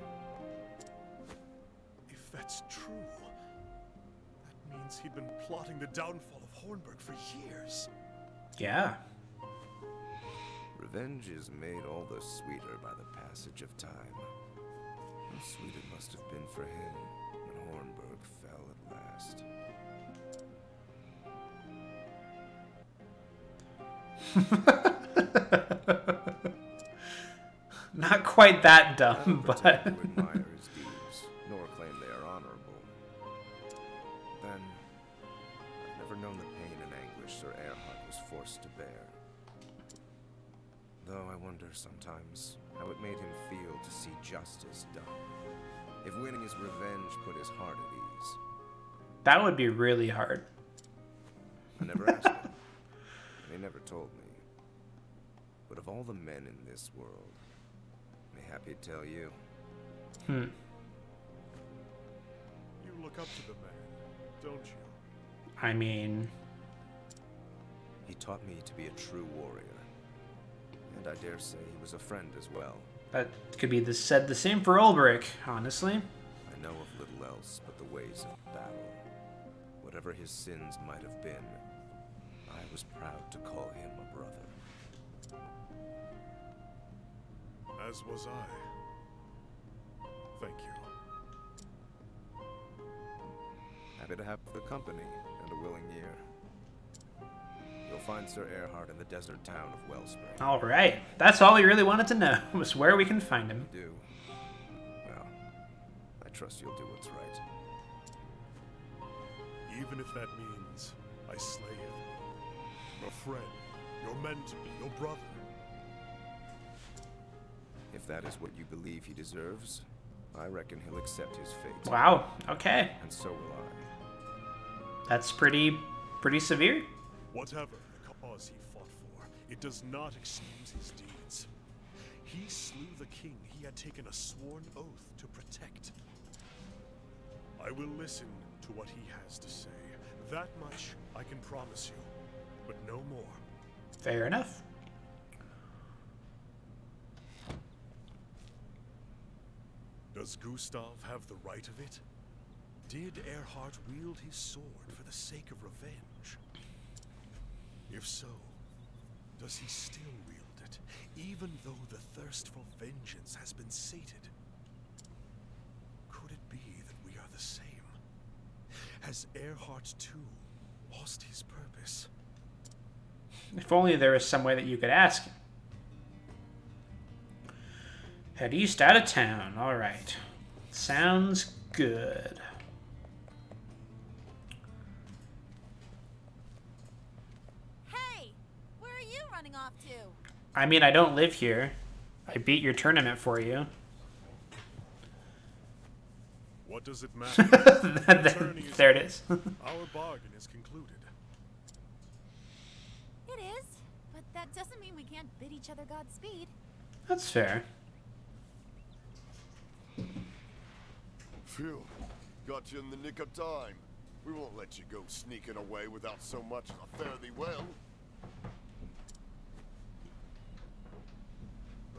If that's true, that means he'd been plotting the downfall of Hornburg for years.
Yeah.
Revenge is made all the sweeter by the passage of time. How sweet it must have been for him when Hornburg fell at last.
Not quite that dumb,
I don't
but...
pretend to admire his deeds, nor claim they are honorable. Then, I've never known the pain and anguish Sir Erhard was forced to bear. Though I wonder sometimes how it made him feel to see justice done. If winning his revenge put his heart at ease.
That would be really hard.
I never asked him. They never told me. But of all the men in this world, I'm happy to tell you.
You look up to the man, don't you?
I mean...
He taught me to be a true warrior. And I dare say he was a friend as well.
That could be said the same for Olberic, honestly.
I know of little else but the ways of battle. Whatever his sins might have been, I was proud to call him a brother.
As was I. Thank you.
Happy to have the company and a willing ear. You'll find Sir Erhard in the desert town of Wellspring.
All right. That's all we really wanted to know, was where we can find him.
Do. Well, I trust you'll do what's right.
Even if that means I slay him. A friend. You're meant to be your brother.
If that is what you believe he deserves, I reckon he'll accept his fate.
Wow. Okay.
And so will I.
That's pretty severe.
Whatever the cause he fought for, it does not excuse his deeds. He slew the king he had taken a sworn oath to protect. I will listen to what he has to say. That much I can promise you, but no more.
Fair enough.
Does Gustav have the right of it? Did Erhard wield his sword for the sake of revenge? If so, does he still wield it, even though the thirst for vengeance has been sated? Could it be that we are the same? Has Erhard too lost his purpose?
If only there was some way that you could ask him. Head east out of town. All right. Sounds good.
Hey, where are you running off to?
I mean, I don't live here. I beat your tournament for you.
What does it matter? The tourney is
There it is.
Our bargain is concluded.
It is, but that doesn't mean we can't bid each other Godspeed.
That's fair.
Phew, got you in the nick of time. We won't let you go sneaking away without so much as a fare thee well.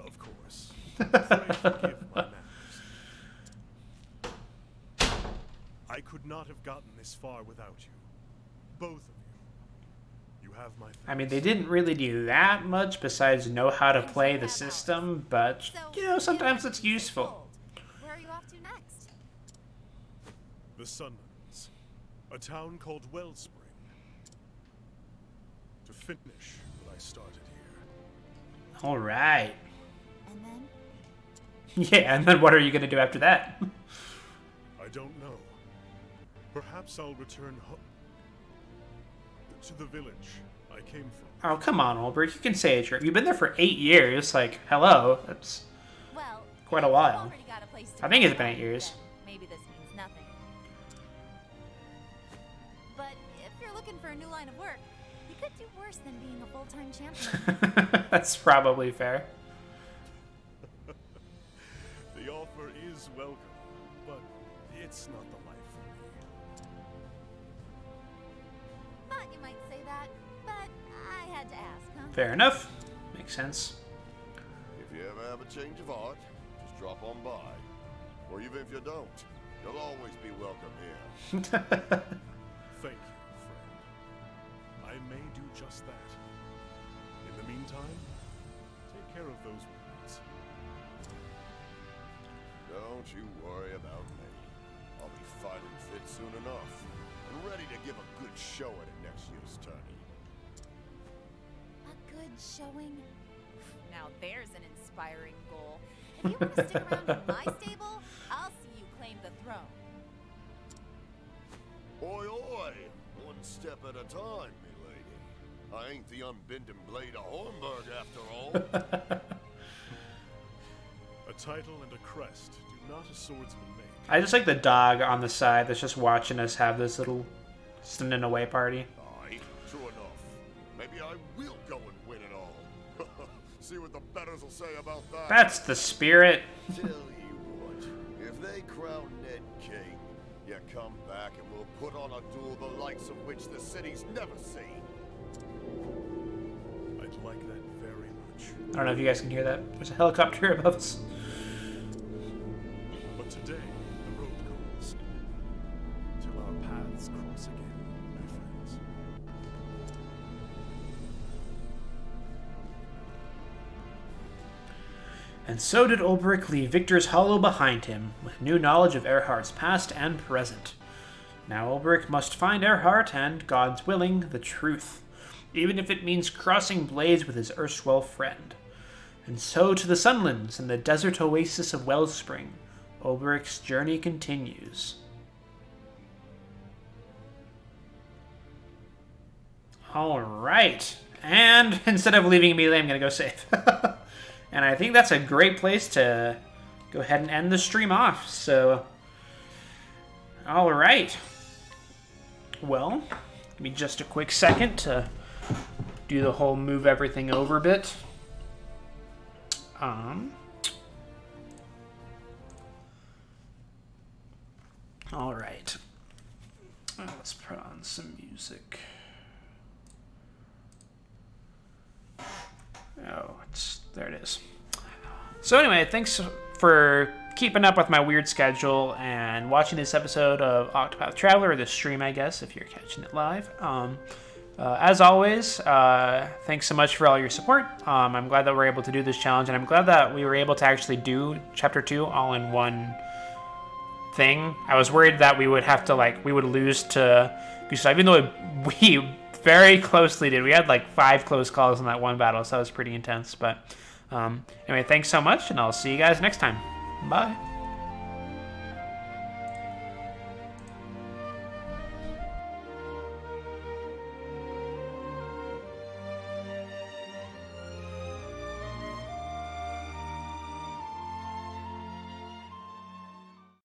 Of course. Pray forgive my manners. I could not have gotten this far without you. Both of you. You have my thanks.
I mean, they didn't really do that much besides know how to play the system, but, you know, sometimes it's useful.
Where are you off to next?
The Sunlands. A town called Wellspring. To finish what I started here.
All right.
And then?
Yeah, and then what are you going to do after that?
I don't know. Perhaps I'll return to the village I came from.
Oh, come on, Olberic. You can say it. You've been there for 8 years. Like, hello. That's
Well,
quite a
if you've
while.
already got a place to
I think it's
go,
been 8 years.
then maybe this means nothing. But if you're looking for a new line of work, you could do worse than being a full-time champion.
That's probably fair.
The offer is welcome, but it's not the life for me.
Thought you might say that, but I had to ask, huh?
Fair enough. Makes sense.
If you ever have a change of heart, just drop on by. Or even if you don't, you'll always be welcome here.
Thank you, friend. I may do just that. In the meantime, take care of those wounds.
Don't you worry about me. I'll be fighting fit soon enough, and ready to give a good show at it next year's tourney.
A good showing? Now there's an inspiring goal. If you want to stick around in my stable, I'll see you claim the throne.
Oi, oi! One step at a time, milady. I ain't the unbending blade of Hornburg after all.
A title and a crest do not a swordsman make.
I just like the dog on the side that's just watching us have this little sending away party.
Aye, true enough. Maybe I will go and win it all. See what the betters will say about that.
That's the spirit.
Tell you what, if they crown Ned king, you come back and we'll put on a duel the likes of which the city's never seen.
I'd like that very much.
I don't know if you guys can hear that. There's a helicopter above us.
But today, the road calls. Till our paths cross again, my friends.
And so did Olberic leave Victor's Hollow behind him, with new knowledge of Erhardt's past and present. Now Olberic must find Erhardt and, God's willing, the truth, even if it means crossing blades with his erstwhile friend. And so to the Sunlands and the desert oasis of Wellspring, Olberic's journey continues. Alright, and instead of leaving immediately, I'm going to go save. And I think that's a great place to go ahead and end the stream off. So, alright. Well, give me just a quick second to do the whole move everything over bit. Alright. Let's put on some music. Oh, there it is. So anyway, thanks for keeping up with my weird schedule and watching this episode of Octopath Traveler, or this stream, I guess, if you're catching it live. As always, thanks so much for all your support. I'm glad that we're able to do this challenge, and I'm glad that we were able to actually do Chapter 2 all in one thing. I was worried that we would have to, we would lose to Gustav, even though we very closely did. We had 5 close calls in that one battle, so that was pretty intense. But anyway, thanks so much, and I'll see you guys next time. Bye.